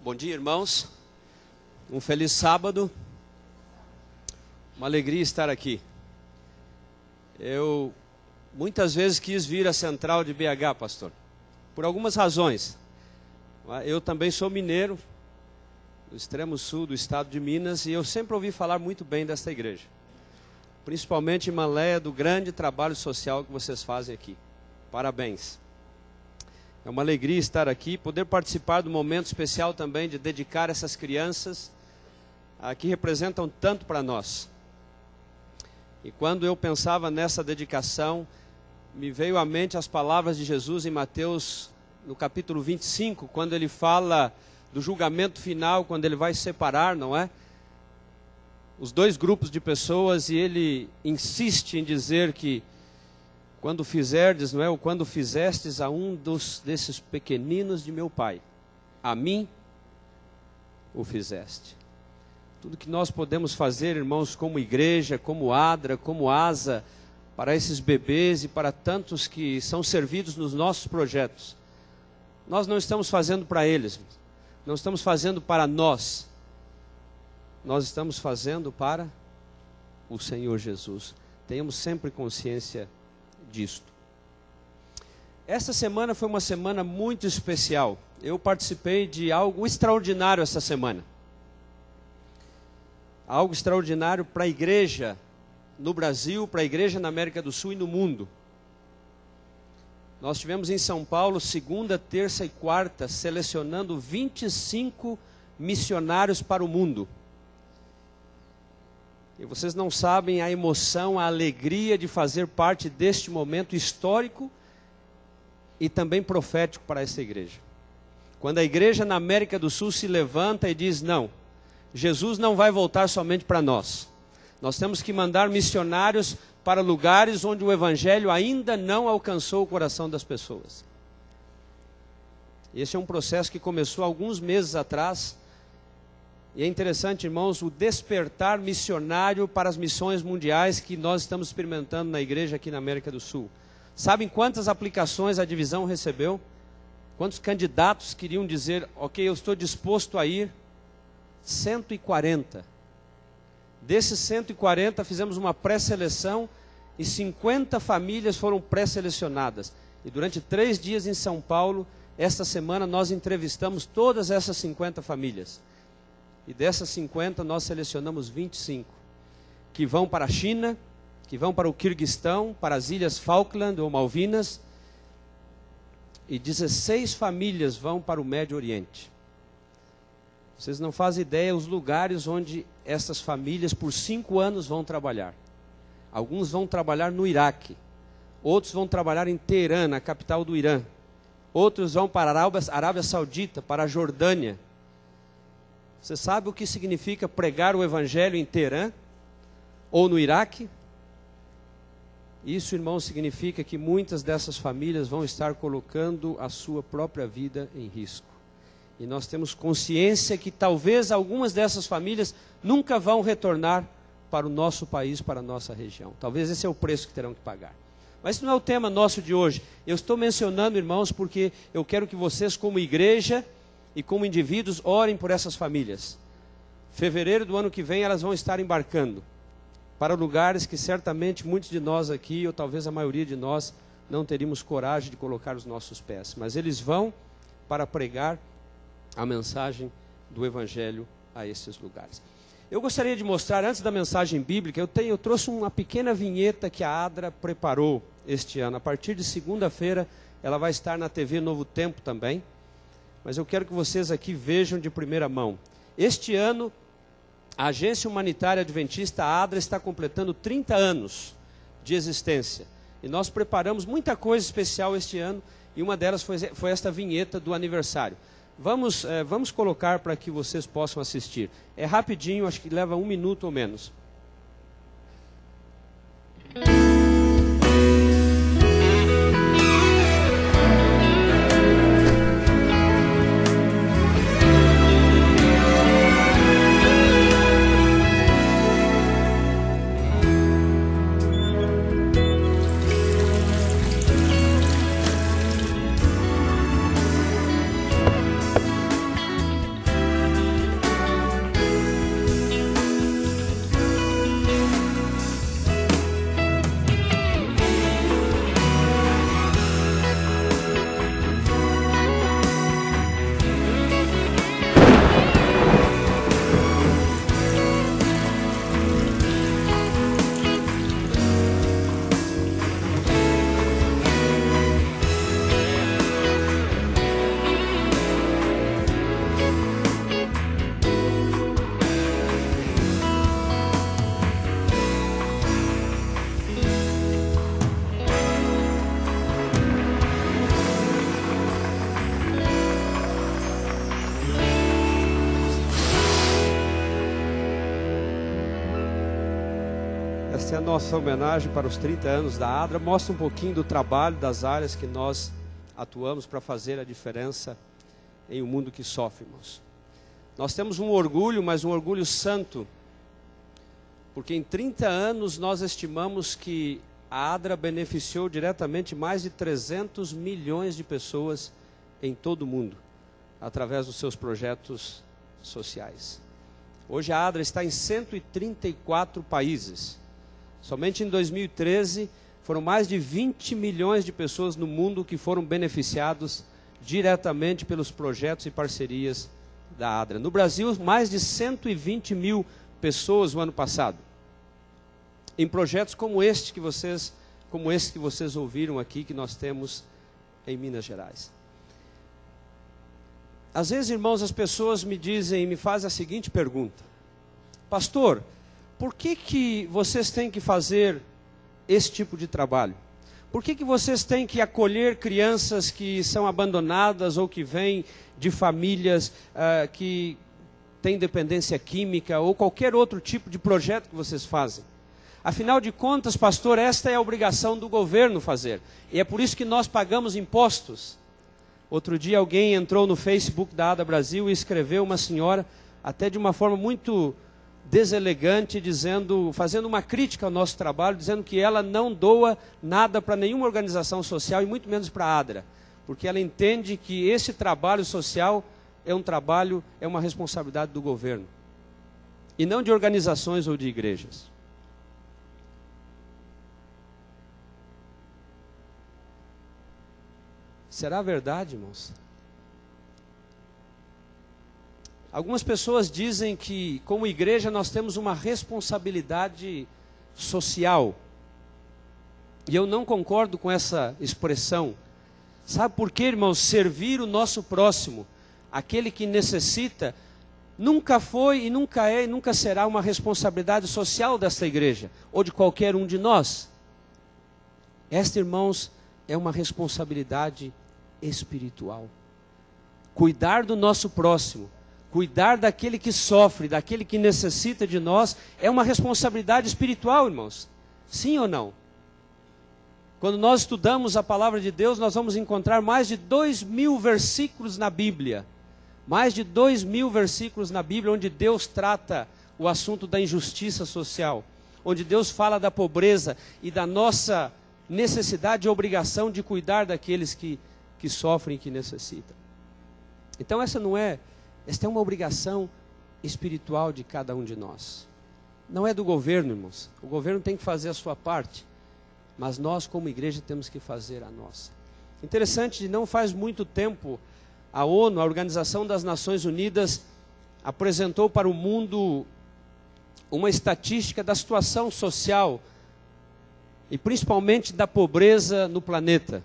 I: Bom dia, irmãos. Um feliz sábado. Uma alegria estar aqui. Eu muitas vezes quis vir à central de BH, pastor, por algumas razões. Eu também sou mineiro, do extremo sul do estado de Minas, e eu sempre ouvi falar muito bem desta igreja. Principalmente, irmã Léia, do grande trabalho social que vocês fazem aqui. Parabéns. É uma alegria estar aqui, poder participar do momento especial também de dedicar essas crianças que representam tanto para nós. E quando eu pensava nessa dedicação, me veio à mente as palavras de Jesus em Mateus, no capítulo 25, quando ele fala do julgamento final, quando ele vai separar, não é? Os dois grupos de pessoas, e ele insiste em dizer que quando fizerdes, não é? Ou quando fizestes a um desses pequeninos de meu Pai, a mim o fizeste. Tudo que nós podemos fazer, irmãos, como igreja, como ADRA, como ASA, para esses bebês e para tantos que são servidos nos nossos projetos, nós não estamos fazendo para eles, não estamos fazendo para nós, nós estamos fazendo para o Senhor Jesus. Tenhamos sempre consciência disto. Esta semana foi uma semana muito especial. Eu participei de algo extraordinário essa semana. Algo extraordinário para a igreja no Brasil, para a igreja na América do Sul e no mundo. Nós tivemos em São Paulo, segunda, terça e quarta, selecionando 25 missionários para o mundo. E vocês não sabem a emoção, a alegria de fazer parte deste momento histórico e também profético para essa igreja. Quando a igreja na América do Sul se levanta e diz, não, Jesus não vai voltar somente para nós. Nós temos que mandar missionários para lugares onde o evangelho ainda não alcançou o coração das pessoas. Esse é um processo que começou alguns meses atrás. E é interessante, irmãos, o despertar missionário para as missões mundiais que nós estamos experimentando na igreja aqui na América do Sul. Sabem quantas aplicações a divisão recebeu? Quantos candidatos queriam dizer, ok, eu estou disposto a ir? 140. Desses 140, fizemos uma pré-seleção e 50 famílias foram pré-selecionadas. E durante 3 dias em São Paulo, esta semana, nós entrevistamos todas essas 50 famílias. E dessas 50, nós selecionamos 25, que vão para a China, que vão para o Quirguistão, para as Ilhas Falkland ou Malvinas, e 16 famílias vão para o Médio Oriente. Vocês não fazem ideia os lugares onde essas famílias por 5 anos vão trabalhar. Alguns vão trabalhar no Iraque, outros vão trabalhar em Teherã, na capital do Irã, outros vão para a Arábia Saudita, para a Jordânia. Você sabe o que significa pregar o evangelho em Teherã ou no Iraque? Isso, irmão, significa que muitas dessas famílias vão estar colocando a sua própria vida em risco. E nós temos consciência que talvez algumas dessas famílias nunca vão retornar para o nosso país, para a nossa região. Talvez esse é o preço que terão que pagar. Mas isso não é o tema nosso de hoje. Eu estou mencionando, irmãos, porque eu quero que vocês, como igreja e como indivíduos, orem por essas famílias. Fevereiro do ano que vem elas vão estar embarcando para lugares que certamente muitos de nós aqui, ou talvez a maioria de nós, não teríamos coragem de colocar os nossos pés. Mas eles vão para pregar a mensagem do Evangelho a esses lugares. Eu gostaria de mostrar, antes da mensagem bíblica, eu trouxe uma pequena vinheta que a ADRA preparou este ano. A partir de segunda-feira, ela vai estar na TV Novo Tempo também. Mas eu quero que vocês aqui vejam de primeira mão. Este ano, a Agência Humanitária Adventista, a ADRA, está completando 30 anos de existência. E nós preparamos muita coisa especial este ano, e uma delas foi esta vinheta do aniversário. Vamos colocar para que vocês possam assistir. É rapidinho, acho que leva 1 minuto ou menos. Essa é a nossa homenagem para os 30 anos da ADRA. Mostra um pouquinho do trabalho das áreas que nós atuamos para fazer a diferença em um mundo que sofre, irmãos. Nós temos um orgulho, mas um orgulho santo, porque em 30 anos nós estimamos que a ADRA beneficiou diretamente mais de 300 milhões de pessoas em todo o mundo, através dos seus projetos sociais. Hoje a ADRA está em 134 países. Somente em 2013 foram mais de 20 milhões de pessoas no mundo que foram beneficiados diretamente pelos projetos e parcerias da ADRA. No Brasil, mais de 120 mil pessoas no ano passado, em projetos como este que vocês ouviram aqui, que nós temos em Minas Gerais. Às vezes, irmãos, as pessoas me fazem a seguinte pergunta: pastor, por que vocês têm que fazer esse tipo de trabalho? Por que vocês têm que acolher crianças que são abandonadas ou que vêm de famílias que têm dependência química ou qualquer outro tipo de projeto que vocês fazem? Afinal de contas, pastor, esta é a obrigação do governo fazer. E é por isso que nós pagamos impostos. Outro dia alguém entrou no Facebook da ADRA Brasil e escreveu uma senhora, até de uma forma muito deselegante, fazendo uma crítica ao nosso trabalho, dizendo que ela não doa nada para nenhuma organização social e muito menos para a ADRA, porque ela entende que esse trabalho social é uma responsabilidade do governo e não de organizações ou de igrejas. Será verdade, irmãos? Algumas pessoas dizem que, como igreja, nós temos uma responsabilidade social. E eu não concordo com essa expressão. Sabe por quê, irmãos? Servir o nosso próximo, aquele que necessita, nunca foi e nunca é e nunca será uma responsabilidade social desta igreja, ou de qualquer um de nós. Esta, irmãos, é uma responsabilidade espiritual. Cuidar do nosso próximo, cuidar daquele que sofre, daquele que necessita de nós, é uma responsabilidade espiritual, irmãos. Sim ou não? Quando nós estudamos a palavra de Deus, nós vamos encontrar mais de 2.000 versículos na Bíblia. Mais de 2.000 versículos na Bíblia, onde Deus trata o assunto da injustiça social, onde Deus fala da pobreza e da nossa necessidade e obrigação de cuidar daqueles que sofrem e que necessitam. Então esta é uma obrigação espiritual de cada um de nós. Não é do governo, irmãos. O governo tem que fazer a sua parte, mas nós, como igreja, temos que fazer a nossa. Interessante, não faz muito tempo, a ONU, a Organização das Nações Unidas, apresentou para o mundo uma estatística da situação social e principalmente da pobreza no planeta.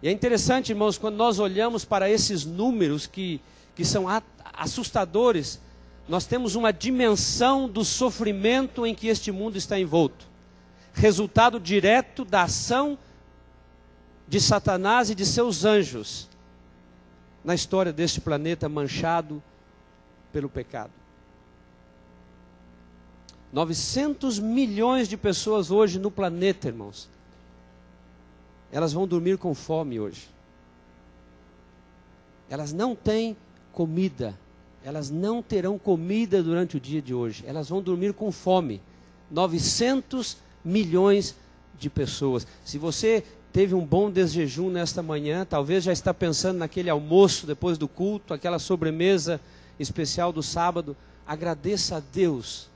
I: E é interessante, irmãos, quando nós olhamos para esses números que são assustadores, nós temos uma dimensão do sofrimento em que este mundo está envolto. Resultado direto da ação de Satanás e de seus anjos na história deste planeta manchado pelo pecado. 900 milhões de pessoas hoje no planeta, irmãos. Elas vão dormir com fome hoje. Elas não têm comida. Elas não terão comida durante o dia de hoje. Elas vão dormir com fome. 900 milhões de pessoas. Se você teve um bom desjejum nesta manhã, talvez já está pensando naquele almoço depois do culto, aquela sobremesa especial do sábado, agradeça a Deus,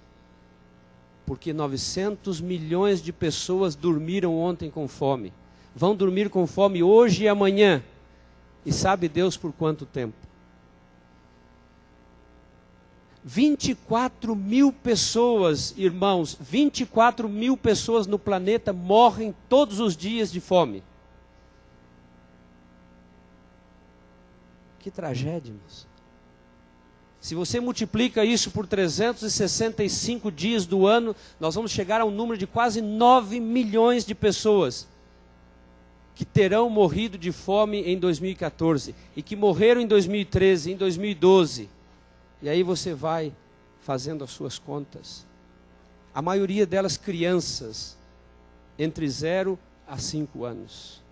I: porque 900 milhões de pessoas dormiram ontem com fome. Vão dormir com fome hoje e amanhã. E sabe Deus por quanto tempo? 24 mil pessoas, irmãos, 24 mil pessoas no planeta morrem todos os dias de fome. Que tragédia, irmãos. Se você multiplica isso por 365 dias do ano, nós vamos chegar a um número de quase 9 milhões de pessoas que terão morrido de fome em 2014 e que morreram em 2013, em 2012. E aí você vai fazendo as suas contas. A maioria delas crianças, entre 0 a 5 anos.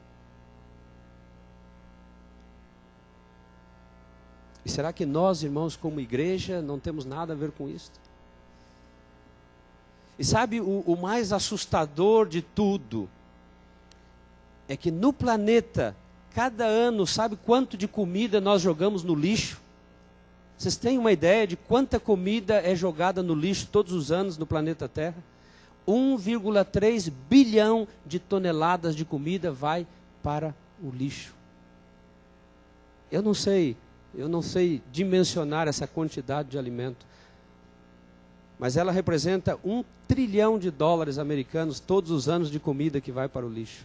I: E será que nós, irmãos, como igreja, não temos nada a ver com isso? E sabe, o mais assustador de tudo é que no planeta, cada ano, sabe quanto de comida nós jogamos no lixo? Vocês têm uma ideia de quanta comida é jogada no lixo todos os anos no planeta Terra? 1,3 bilhão de toneladas de comida vai para o lixo. Eu não sei dimensionar essa quantidade de alimento, mas ela representa $1 trilhão americanos todos os anos de comida que vai para o lixo.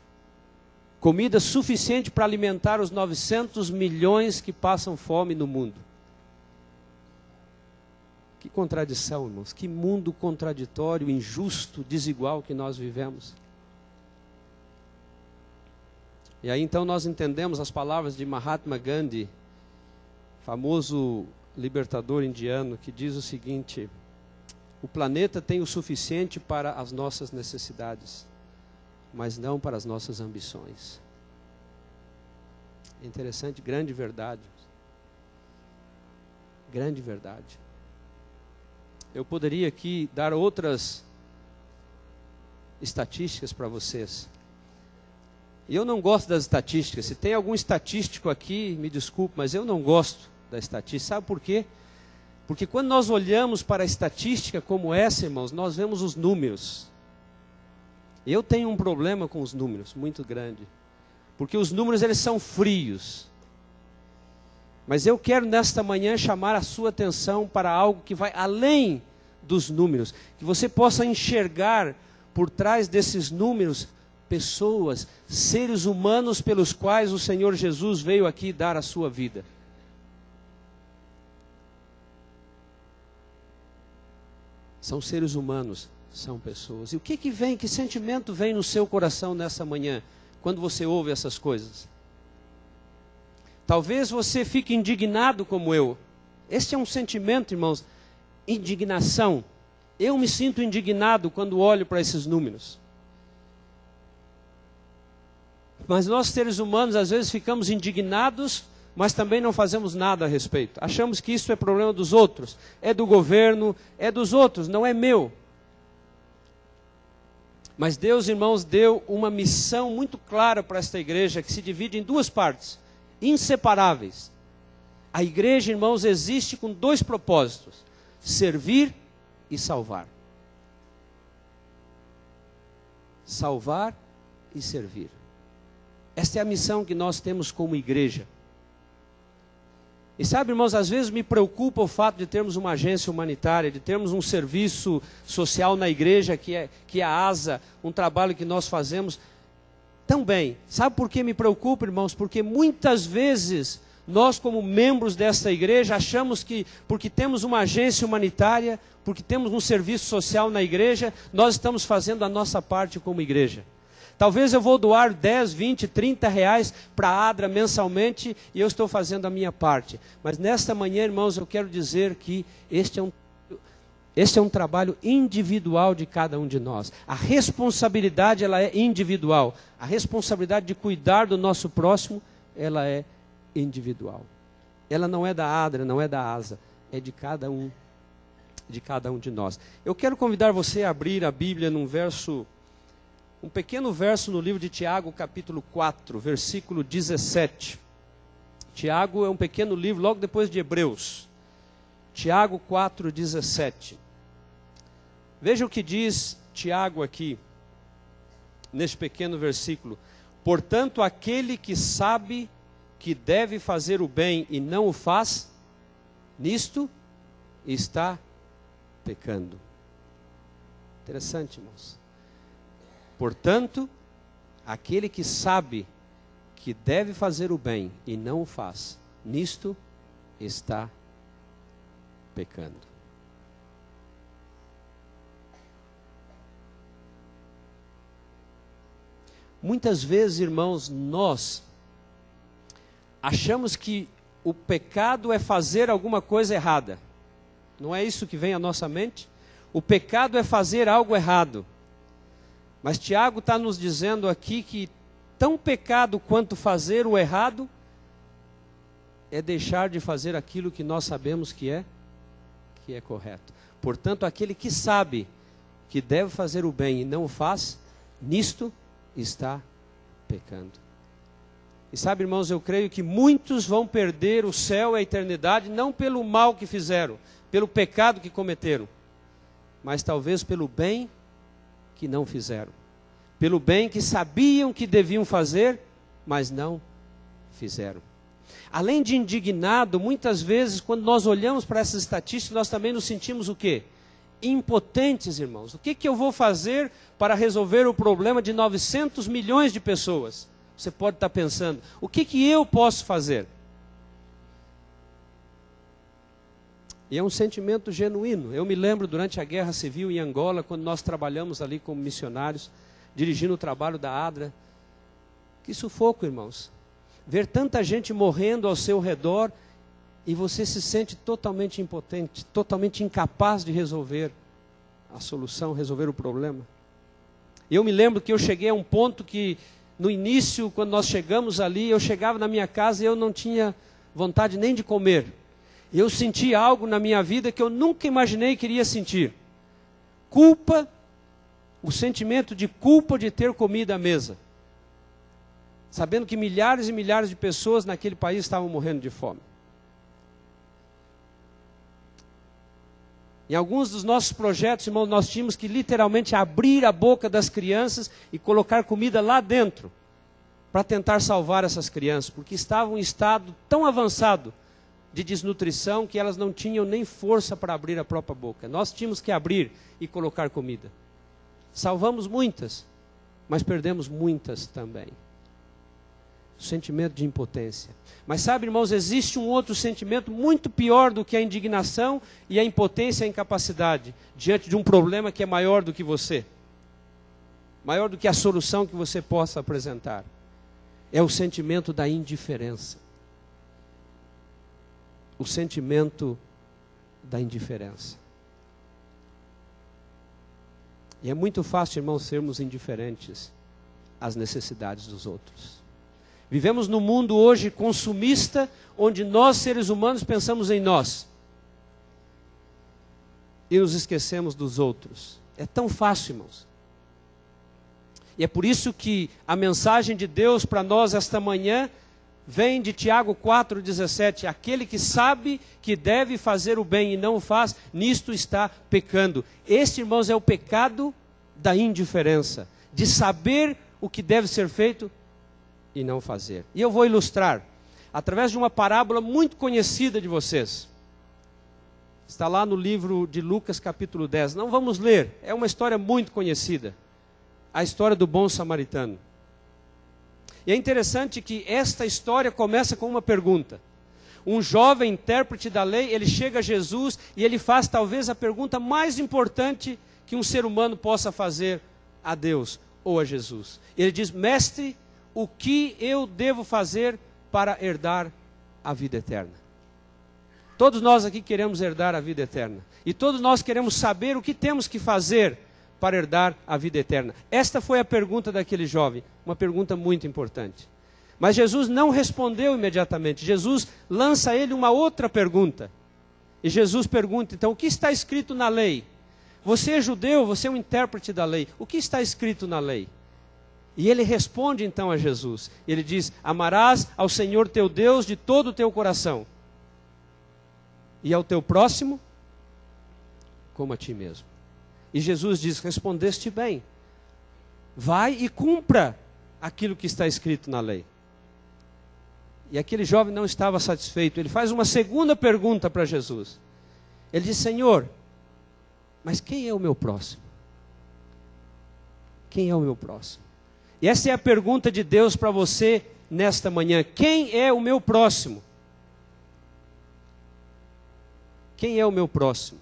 I: Comida suficiente para alimentar os 900 milhões que passam fome no mundo. Que contradição, irmãos, que mundo contraditório, injusto, desigual que nós vivemos. E aí então nós entendemos as palavras de Mahatma Gandhi, famoso libertador indiano, que diz o seguinte: o planeta tem o suficiente para as nossas necessidades, mas não para as nossas ambições. É interessante, grande verdade. Grande verdade. Eu poderia aqui dar outras estatísticas para vocês. E eu não gosto das estatísticas. Se tem algum estatístico aqui, me desculpe, mas eu não gosto da estatística. Sabe por quê? Porque quando nós olhamos para a estatística como essa, irmãos, nós vemos os números. Eu tenho um problema com os números, muito grande. Porque os números, eles são frios. Mas eu quero nesta manhã chamar a sua atenção para algo que vai além dos números. Que você possa enxergar por trás desses números pessoas, seres humanos pelos quais o Senhor Jesus veio aqui dar a sua vida. São seres humanos, são pessoas. E o que vem, que sentimento vem no seu coração nessa manhã, quando você ouve essas coisas? Talvez você fique indignado como eu. Este é um sentimento, irmãos, indignação. Eu me sinto indignado quando olho para esses números. Mas nós, seres humanos, às vezes ficamos indignados, mas também não fazemos nada a respeito. Achamos que isso é problema dos outros, é do governo, é dos outros, não é meu. Mas Deus, irmãos, deu uma missão muito clara para esta igreja, que se divide em duas partes, inseparáveis. A igreja, irmãos, existe com dois propósitos: servir e salvar. Salvar e servir. Esta é a missão que nós temos como igreja. E sabe, irmãos, às vezes me preocupa o fato de termos uma agência humanitária, de termos um serviço social na igreja, que é a ASA, um trabalho que nós fazemos também. Sabe por que me preocupa, irmãos? Porque muitas vezes nós, como membros desta igreja, achamos que porque temos uma agência humanitária, porque temos um serviço social na igreja, nós estamos fazendo a nossa parte como igreja. Talvez eu vou doar 10, 20, 30 reais para a ADRA mensalmente e eu estou fazendo a minha parte. Mas nesta manhã, irmãos, eu quero dizer que este é um trabalho individual de cada um de nós. A responsabilidade, ela é individual. A responsabilidade de cuidar do nosso próximo, ela é individual. Ela não é da ADRA, não é da ASA, é de cada um de nós. Eu quero convidar você a abrir a Bíblia um pequeno verso no livro de Tiago, capítulo 4, versículo 17. Tiago é um pequeno livro, logo depois de Hebreus. Tiago 4, 17. Veja o que diz Tiago aqui, neste pequeno versículo. Portanto, aquele que sabe que deve fazer o bem e não o faz, nisto está pecando. Interessante, irmãos. Portanto, aquele que sabe que deve fazer o bem e não o faz, nisto está pecando. Muitas vezes, irmãos, nós achamos que o pecado é fazer alguma coisa errada. Não é isso que vem à nossa mente? O pecado é fazer algo errado. Mas Tiago está nos dizendo aqui que tão pecado quanto fazer o errado é deixar de fazer aquilo que nós sabemos que é correto. Portanto, aquele que sabe que deve fazer o bem e não o faz, nisto está pecando. E sabe, irmãos, eu creio que muitos vão perder o céu e a eternidade, não pelo mal que fizeram, pelo pecado que cometeram, mas talvez pelo bem que não fizeram. Pelo bem que sabiam que deviam fazer, mas não fizeram. Além de indignado, muitas vezes, quando nós olhamos para essas estatísticas, nós também nos sentimos o quê? Impotentes, irmãos. O que eu vou fazer para resolver o problema de 900 milhões de pessoas? Você pode estar pensando, o que eu posso fazer? E é um sentimento genuíno. Eu me lembro durante a Guerra Civil em Angola, quando nós trabalhamos ali como missionários, dirigindo o trabalho da ADRA. Que sufoco, irmãos. Ver tanta gente morrendo ao seu redor e você se sente totalmente impotente, totalmente incapaz de resolver a solução, resolver o problema. Eu me lembro que eu cheguei a um ponto que, no início, quando nós chegamos ali, eu chegava na minha casa e eu não tinha vontade nem de comer. Eu senti algo na minha vida que eu nunca imaginei que iria sentir. Culpa, o sentimento de culpa de ter comida à mesa. Sabendo que milhares e milhares de pessoas naquele país estavam morrendo de fome. Em alguns dos nossos projetos, irmãos, nós tínhamos que literalmente abrir a boca das crianças e colocar comida lá dentro, para tentar salvar essas crianças, porque estavam em estado tão avançado de desnutrição que elas não tinham nem força para abrir a própria boca. Nós tínhamos que abrir e colocar comida. Salvamos muitas, mas perdemos muitas também. O sentimento de impotência. Mas sabe, irmãos, existe um outro sentimento muito pior do que a indignação e a impotência e a incapacidade diante de um problema que é maior do que você. Maior do que a solução que você possa apresentar. É o sentimento da indiferença. O sentimento da indiferença. E é muito fácil, irmãos, sermos indiferentes às necessidades dos outros. Vivemos num mundo hoje consumista, onde nós, seres humanos, pensamos em nós. E nos esquecemos dos outros. É tão fácil, irmãos. E é por isso que a mensagem de Deus para nós esta manhã vem de Tiago 4,17. Aquele que sabe que deve fazer o bem e não o faz, nisto está pecando. Este, irmãos, é o pecado da indiferença. De saber o que deve ser feito e não fazer. E eu vou ilustrar através de uma parábola muito conhecida de vocês. Está lá no livro de Lucas capítulo 10. Não vamos ler, é uma história muito conhecida. A história do bom samaritano. E é interessante que esta história começa com uma pergunta. Um jovem intérprete da lei, ele chega a Jesus e ele faz talvez a pergunta mais importante que um ser humano possa fazer a Deus ou a Jesus. Ele diz: mestre, o que eu devo fazer para herdar a vida eterna? Todos nós aqui queremos herdar a vida eterna. E todos nós queremos saber o que temos que fazer para herdar a vida eterna. Esta foi a pergunta daquele jovem, uma pergunta muito importante. Mas Jesus não respondeu imediatamente. Jesus lança a ele uma outra pergunta. E Jesus pergunta, então, o que está escrito na lei? Você é judeu, você é um intérprete da lei. O que está escrito na lei? E ele responde então a Jesus. Ele diz: amarás ao Senhor teu Deus de todo o teu coração. E ao teu próximo, como a ti mesmo. E Jesus diz: respondeste bem. Vai e cumpra aquilo que está escrito na lei. E aquele jovem não estava satisfeito. Ele faz uma segunda pergunta para Jesus. Ele diz: Senhor, mas quem é o meu próximo? Quem é o meu próximo? E essa é a pergunta de Deus para você nesta manhã. Quem é o meu próximo? Quem é o meu próximo?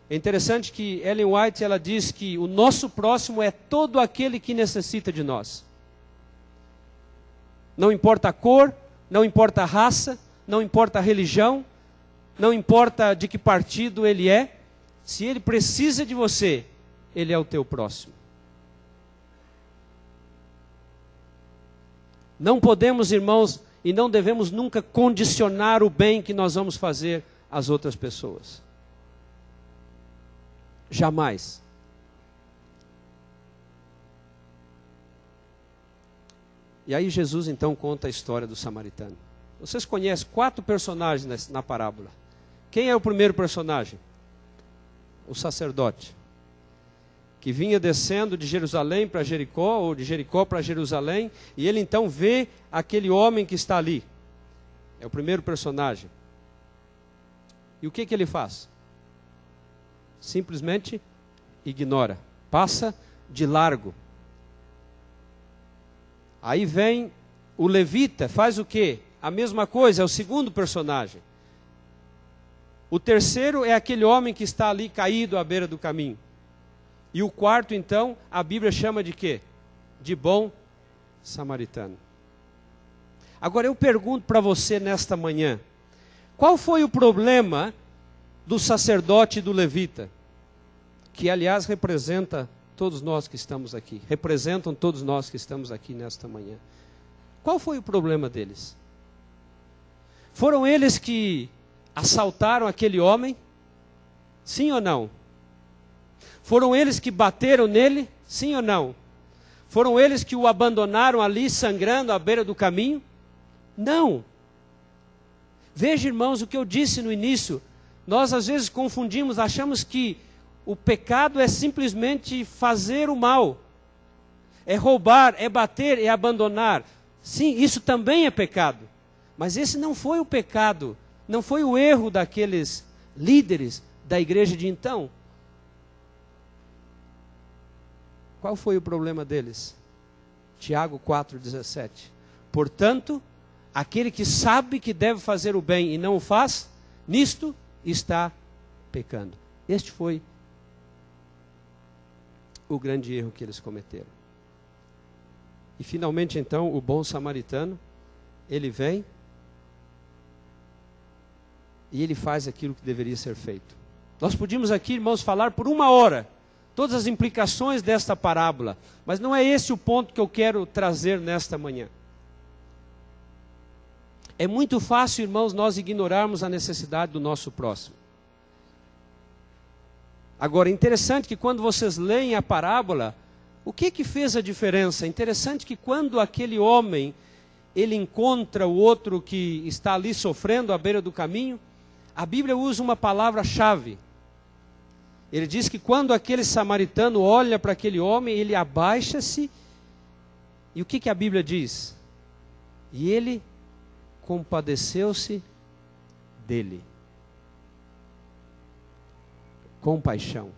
I: É interessante que Ellen White, ela diz que o nosso próximo é todo aquele que necessita de nós. Não importa a cor, não importa a raça, não importa a religião, não importa de que partido ele é. se ele precisa de você, ele é o teu próximo. Não podemos, irmãos, e não devemos nunca condicionar o bem que nós vamos fazer às outras pessoas. Jamais. E aí Jesus então conta a história do samaritano. Vocês conhecem 4 personagens na parábola. Quem é o primeiro personagem? O sacerdote, que vinha descendo de Jerusalém para Jericó, ou de Jericó para Jerusalém, e ele então vê aquele homem que está ali. É o primeiro personagem. E o que ele faz? Simplesmente ignora, passa de largo. Aí vem o levita, faz o quê? A mesma coisa, é o segundo personagem. O terceiro é aquele homem que está ali caído à beira do caminho. E o quarto, então, a Bíblia chama de quê? De bom samaritano. Agora eu pergunto para você nesta manhã, qual foi o problema do sacerdote e do levita? Que, aliás, representa todos nós que estamos aqui. Representam todos nós que estamos aqui nesta manhã. Qual foi o problema deles? Foram eles que assaltaram aquele homem? Sim ou não? Foram eles que bateram nele? Sim ou não? Foram eles que o abandonaram ali sangrando à beira do caminho? Não. Veja, irmãos, o que eu disse no início. Nós às vezes confundimos, achamos que o pecado é simplesmente fazer o mal. É roubar, é bater, é abandonar. Sim, isso também é pecado. Mas esse não foi o pecado, não foi o erro daqueles líderes da igreja de então. Qual foi o problema deles? Tiago 4,17. Portanto, aquele que sabe que deve fazer o bem e não o faz, nisto está pecando. Este foi o grande erro que eles cometeram. E finalmente então, o bom samaritano, ele vem e ele faz aquilo que deveria ser feito. Nós podíamos aqui, irmãos, falar por 1 hora todas as implicações desta parábola, mas não é esse o ponto que eu quero trazer nesta manhã. É muito fácil, irmãos, nós ignorarmos a necessidade do nosso próximo. Agora, é interessante que quando vocês leem a parábola, o que fez a diferença? É interessante que quando aquele homem, ele encontra o outro que está ali sofrendo à beira do caminho, a Bíblia usa uma palavra-chave. Ele diz que quando aquele samaritano olha para aquele homem, ele abaixa-se, e o que a Bíblia diz? E ele compadeceu-se dele. Compaixão.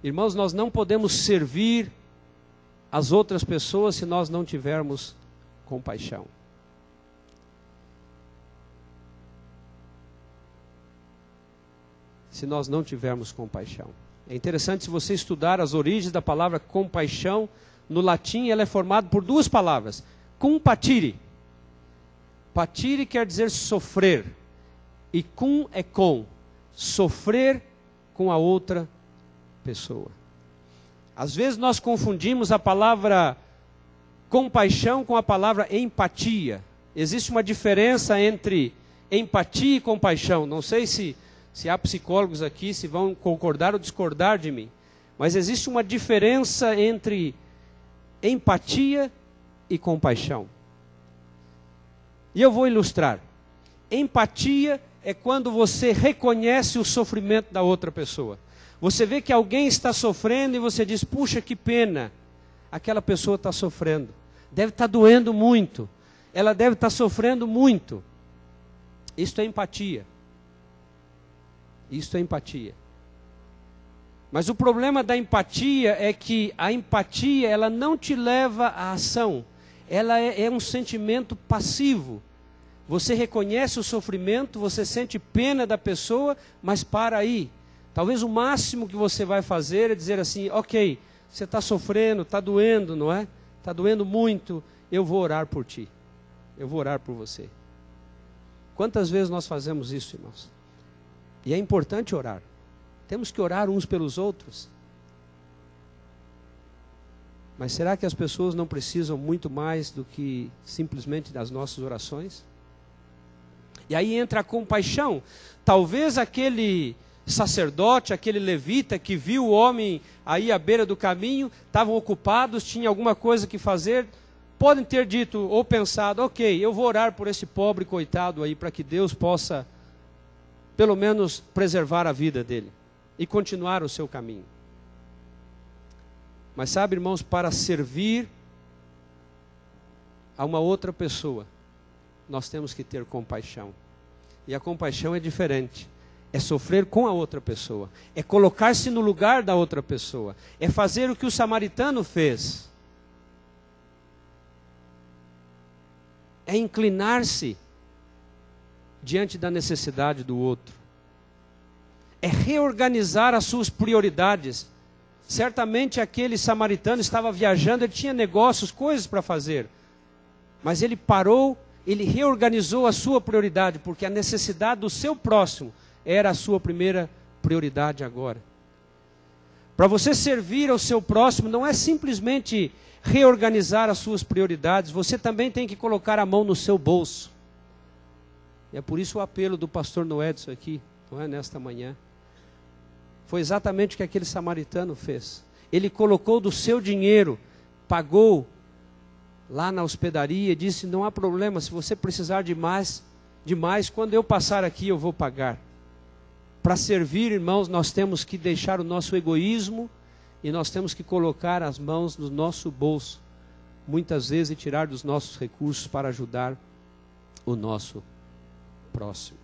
I: Irmãos, nós não podemos servir as outras pessoas se nós não tivermos compaixão. Se nós não tivermos compaixão. É interessante, se você estudar as origens da palavra compaixão, no latim ela é formada por 2 palavras. Compatire. Patire quer dizer sofrer. E cum é com. Sofrer com a outra pessoa. Às vezes nós confundimos a palavra compaixão com a palavra empatia. Existe uma diferença entre empatia e compaixão. Não sei se há psicólogos aqui, se vão concordar ou discordar de mim. Mas existe uma diferença entre empatia e compaixão. E eu vou ilustrar. Empatia é quando você reconhece o sofrimento da outra pessoa. Você vê que alguém está sofrendo e você diz, puxa, que pena. Aquela pessoa está sofrendo. Deve estar doendo muito. Ela deve estar sofrendo muito. Isto é empatia. Isto é empatia. Mas o problema da empatia é que a empatia, ela não te leva à ação. Ela é um sentimento passivo. Você reconhece o sofrimento, você sente pena da pessoa, mas para aí. Talvez o máximo que você vai fazer é dizer assim, ok, você está sofrendo, está doendo, não é? Está doendo muito, eu vou orar por ti. Eu vou orar por você. Quantas vezes nós fazemos isso, irmãos? E é importante orar. Temos que orar uns pelos outros. Mas será que as pessoas não precisam muito mais do que simplesmente das nossas orações? E aí entra a compaixão. Talvez aquele sacerdote, aquele levita que viu o homem aí à beira do caminho, estavam ocupados, tinha alguma coisa que fazer, podem ter dito ou pensado, ok, eu vou orar por esse pobre coitado aí, para que Deus possa, pelo menos, preservar a vida dele e continuar o seu caminho. Mas sabe, irmãos, para servir a uma outra pessoa, nós temos que ter compaixão. E a compaixão é diferente. É sofrer com a outra pessoa. É colocar-se no lugar da outra pessoa. É fazer o que o samaritano fez. É inclinar-se diante da necessidade do outro. É reorganizar as suas prioridades. Certamente aquele samaritano estava viajando, ele tinha negócios, coisas para fazer. Mas ele parou, ele reorganizou a sua prioridade, porque a necessidade do seu próximo era a sua primeira prioridade agora. Para você servir ao seu próximo, não é simplesmente reorganizar as suas prioridades, você também tem que colocar a mão no seu bolso. E é por isso o apelo do pastor Noedson aqui, não é, nesta manhã. Foi exatamente o que aquele samaritano fez. Ele colocou do seu dinheiro, pagou lá na hospedaria, disse, não há problema, se você precisar de mais, quando eu passar aqui eu vou pagar. Para servir, irmãos, nós temos que deixar o nosso egoísmo e nós temos que colocar as mãos no nosso bolso, muitas vezes, e tirar dos nossos recursos para ajudar o nosso próximo.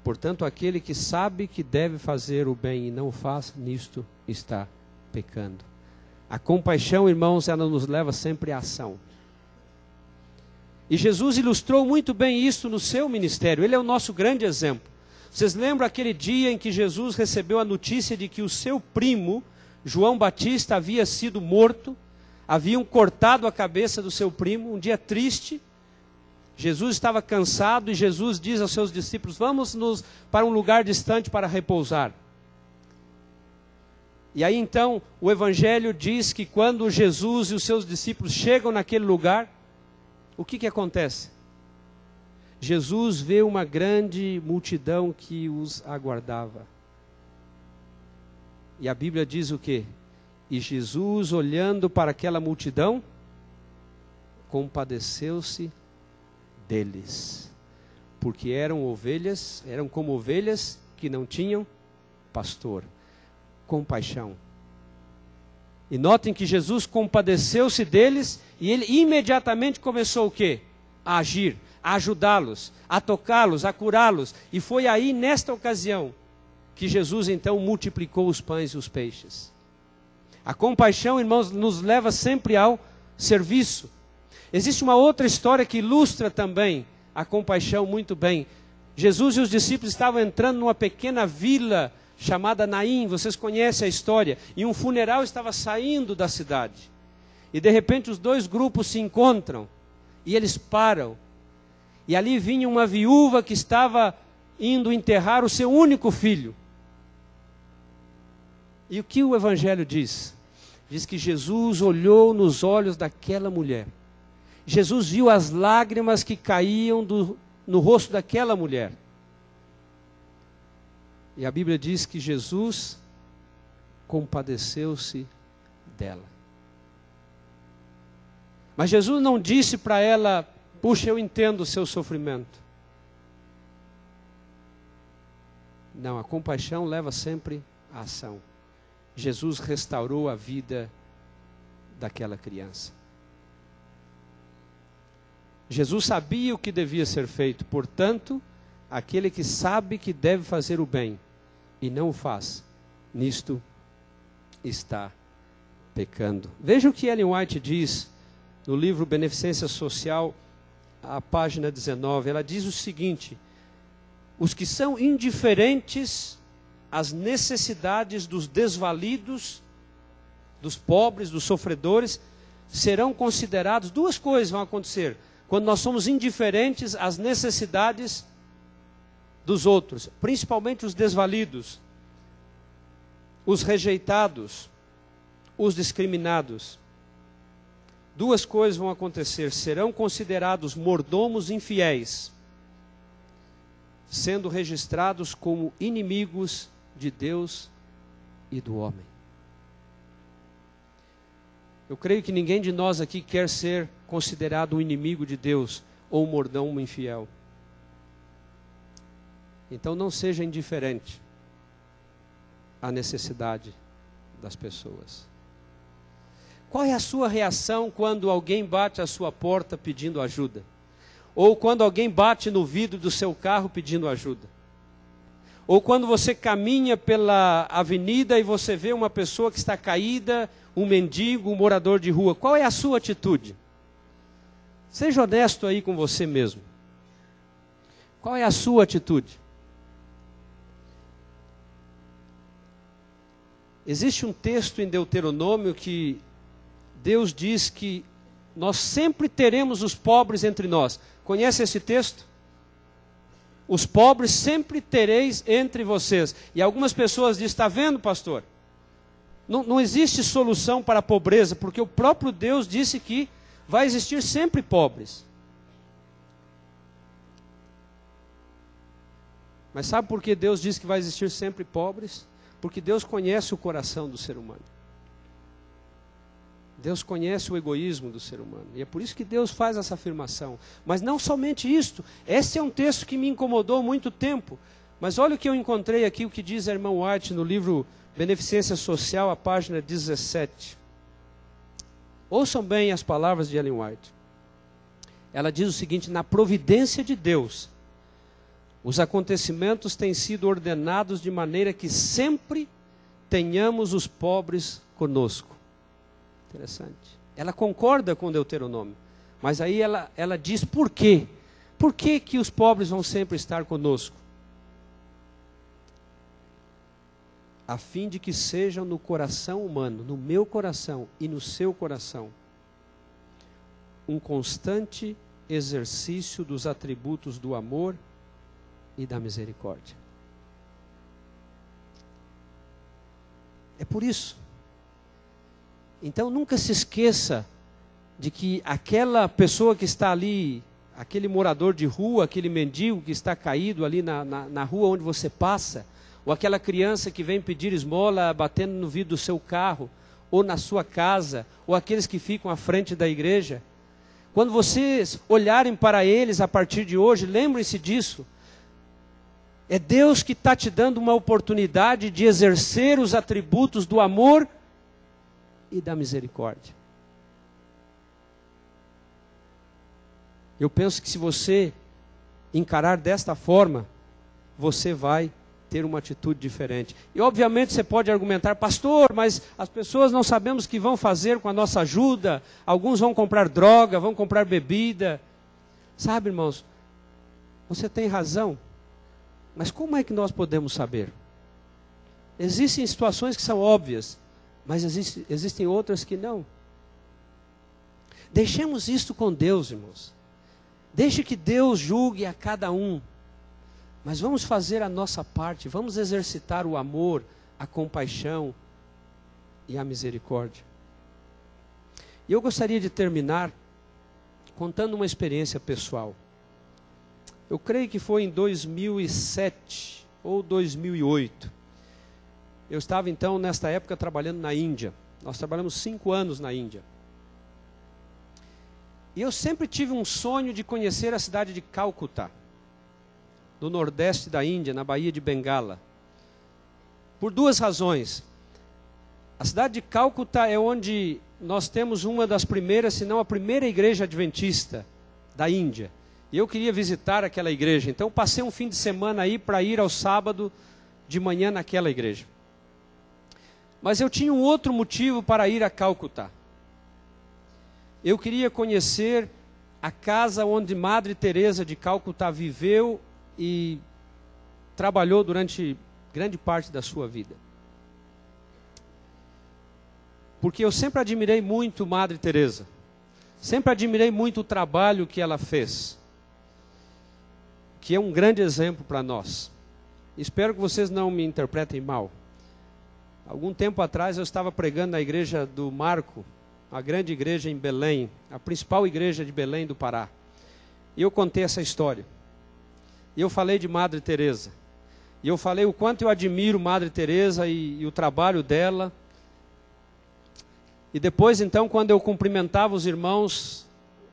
I: Portanto, aquele que sabe que deve fazer o bem e não o faz, nisto está pecando. A compaixão, irmãos, ela nos leva sempre à ação. E Jesus ilustrou muito bem isso no seu ministério. Ele é o nosso grande exemplo. Vocês lembram aquele dia em que Jesus recebeu a notícia de que o seu primo, João Batista, havia sido morto? Haviam cortado a cabeça do seu primo, um dia triste. Jesus estava cansado e Jesus diz aos seus discípulos, vamos para um lugar distante para repousar. E aí então o Evangelho diz que quando Jesus e os seus discípulos chegam naquele lugar, o que acontece? Jesus vê uma grande multidão que os aguardava. E a Bíblia diz o quê? E Jesus, olhando para aquela multidão, compadeceu-se deles, porque eram como ovelhas que não tinham pastor. Compaixão. E notem que Jesus compadeceu-se deles e ele imediatamente começou o quê? A agir, a ajudá-los, a tocá-los, a curá-los. E foi aí, nesta ocasião, que Jesus então multiplicou os pães e os peixes. A compaixão, irmãos, nos leva sempre ao serviço. Existe uma outra história que ilustra também a compaixão muito bem. Jesus e os discípulos estavam entrando numa pequena vila chamada Naim, vocês conhecem a história, e um funeral estava saindo da cidade. E de repente os dois grupos se encontram, e eles param. E ali vinha uma viúva que estava indo enterrar o seu único filho. E o que o Evangelho diz? Diz que Jesus olhou nos olhos daquela mulher. Jesus viu as lágrimas que caíam no rosto daquela mulher. E a Bíblia diz que Jesus compadeceu-se dela. Mas Jesus não disse para ela, puxa, eu entendo o seu sofrimento. Não, a compaixão leva sempre à ação. Jesus restaurou a vida daquela criança. Jesus sabia o que devia ser feito, portanto, aquele que sabe que deve fazer o bem e não o faz, nisto está pecando. Veja o que Ellen White diz no livro Beneficência Social, a página 19. Ela diz o seguinte: os que são indiferentes às necessidades dos desvalidos, dos pobres, dos sofredores, serão considerados, duas coisas vão acontecer. quando nós somos indiferentes às necessidades dos outros, principalmente os desvalidos, os rejeitados, os discriminados. Duas coisas vão acontecer: serão considerados mordomos infiéis, sendo registrados como inimigos de Deus e do homem. Eu creio que ninguém de nós aqui quer ser considerado um inimigo de Deus ou um mordomo infiel. Então não seja indiferente à necessidade das pessoas. Qual é a sua reação quando alguém bate à sua porta pedindo ajuda? Ou quando alguém bate no vidro do seu carro pedindo ajuda? Ou quando você caminha pela avenida e você vê uma pessoa que está caída, um mendigo, um morador de rua, qual é a sua atitude? Seja honesto aí com você mesmo. Qual é a sua atitude? Existe um texto em Deuteronômio que Deus diz que nós sempre teremos os pobres entre nós. Conhece esse texto? Os pobres sempre tereis entre vocês. E algumas pessoas dizem: está vendo, pastor? Não existe solução para a pobreza, porque o próprio Deus disse que vai existir sempre pobres. Mas sabe por que Deus diz que vai existir sempre pobres? Porque Deus conhece o coração do ser humano. Deus conhece o egoísmo do ser humano. E é por isso que Deus faz essa afirmação. Mas não somente isto. Esse é um texto que me incomodou há muito tempo. Mas olha o que eu encontrei aqui, o que diz a irmã White no livro Beneficência Social, a página 17. Ouçam bem as palavras de Ellen White. Ela diz o seguinte: na providência de Deus, os acontecimentos têm sido ordenados de maneira que sempre tenhamos os pobres conosco. Interessante. Ela concorda com Deuteronômio, mas aí ela diz por quê. Por que os pobres vão sempre estar conosco? A fim de que sejam no coração humano, no meu coração e no seu coração, um constante exercício dos atributos do amor e da misericórdia. É por isso. Então nunca se esqueça de que aquela pessoa que está ali, aquele morador de rua, aquele mendigo que está caído ali na rua onde você passa, ou aquela criança que vem pedir esmola batendo no vidro do seu carro, ou na sua casa, ou aqueles que ficam à frente da igreja, quando vocês olharem para eles a partir de hoje, lembrem-se disso. É Deus que está te dando uma oportunidade de exercer os atributos do amor e da misericórdia. Eu penso que se você encarar desta forma, você vai ter uma atitude diferente. E obviamente você pode argumentar: pastor, mas as pessoas não sabemos o que vão fazer com a nossa ajuda, alguns vão comprar droga, vão comprar bebida. Sabe, irmãos, você tem razão, mas como é que nós podemos saber? Existem situações que são óbvias, mas existem outras que não. Deixemos isto com Deus, irmãos. Deixe que Deus julgue a cada um. Mas vamos fazer a nossa parte, vamos exercitar o amor, a compaixão e a misericórdia. E eu gostaria de terminar contando uma experiência pessoal. Eu creio que foi em 2007 ou 2008. Eu estava então nesta época trabalhando na Índia. Nós trabalhamos 5 anos na Índia. E eu sempre tive um sonho de conhecer a cidade de Calcutá, no nordeste da Índia, na Baía de Bengala. Por 2 razões. A cidade de Calcutá é onde nós temos uma das primeiras, se não a primeira igreja adventista da Índia. E eu queria visitar aquela igreja. Então passei um fim de semana aí para ir ao sábado de manhã naquela igreja. Mas eu tinha um outro motivo para ir a Calcutá. Eu queria conhecer a casa onde Madre Teresa de Calcutá viveu e trabalhou durante grande parte da sua vida. Porque eu sempre admirei muito Madre Teresa. Sempre admirei muito o trabalho que ela fez, que é um grande exemplo para nós. Espero que vocês não me interpretem mal. Algum tempo atrás eu estava pregando na igreja do Marco, a grande igreja em Belém, a principal igreja de Belém do Pará. E eu contei essa história. E eu falei de Madre Teresa. E eu falei o quanto eu admiro Madre Teresa e o trabalho dela. E depois, então, quando eu cumprimentava os irmãos,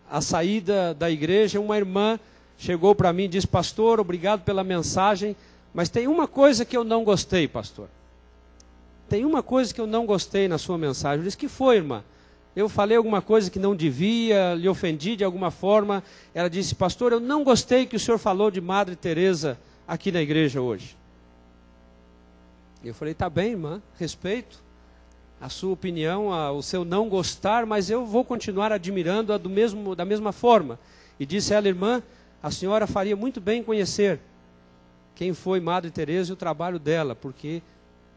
I: à saída da igreja, uma irmã chegou para mim e disse: pastor, obrigado pela mensagem, mas tem uma coisa que eu não gostei, pastor. Tem uma coisa que eu não gostei na sua mensagem. Eu disse: que foi, irmã? Eu falei alguma coisa que não devia, lhe ofendi de alguma forma. Ela disse: pastor, eu não gostei que o senhor falou de Madre Teresa aqui na igreja hoje. Eu falei: tá bem, irmã, respeito a sua opinião, o seu não gostar, mas eu vou continuar admirando-a da mesma forma. E disse a ela: irmã, a senhora faria muito bem em conhecer quem foi Madre Teresa e o trabalho dela, porque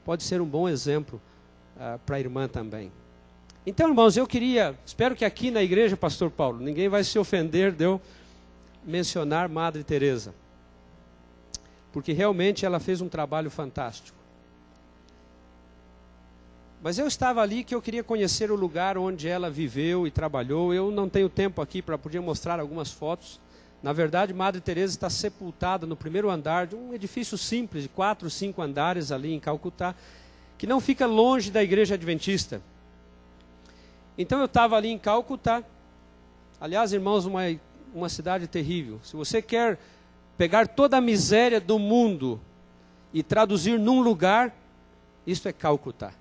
I: pode ser um bom exemplo para a irmã também. Então, irmãos, espero que aqui na igreja, pastor Paulo, ninguém vai se ofender de eu mencionar Madre Teresa, porque realmente ela fez um trabalho fantástico. Mas eu estava ali que eu queria conhecer o lugar onde ela viveu e trabalhou. Eu não tenho tempo aqui para poder mostrar algumas fotos. Na verdade, Madre Teresa está sepultada no primeiro andar de um edifício simples, de 4, 5 andares ali em Calcutá, que não fica longe da igreja adventista. Então eu estava ali em Calcutá. Aliás, irmãos, uma cidade terrível. Se você quer pegar toda a miséria do mundo e traduzir num lugar, isto é Calcutá.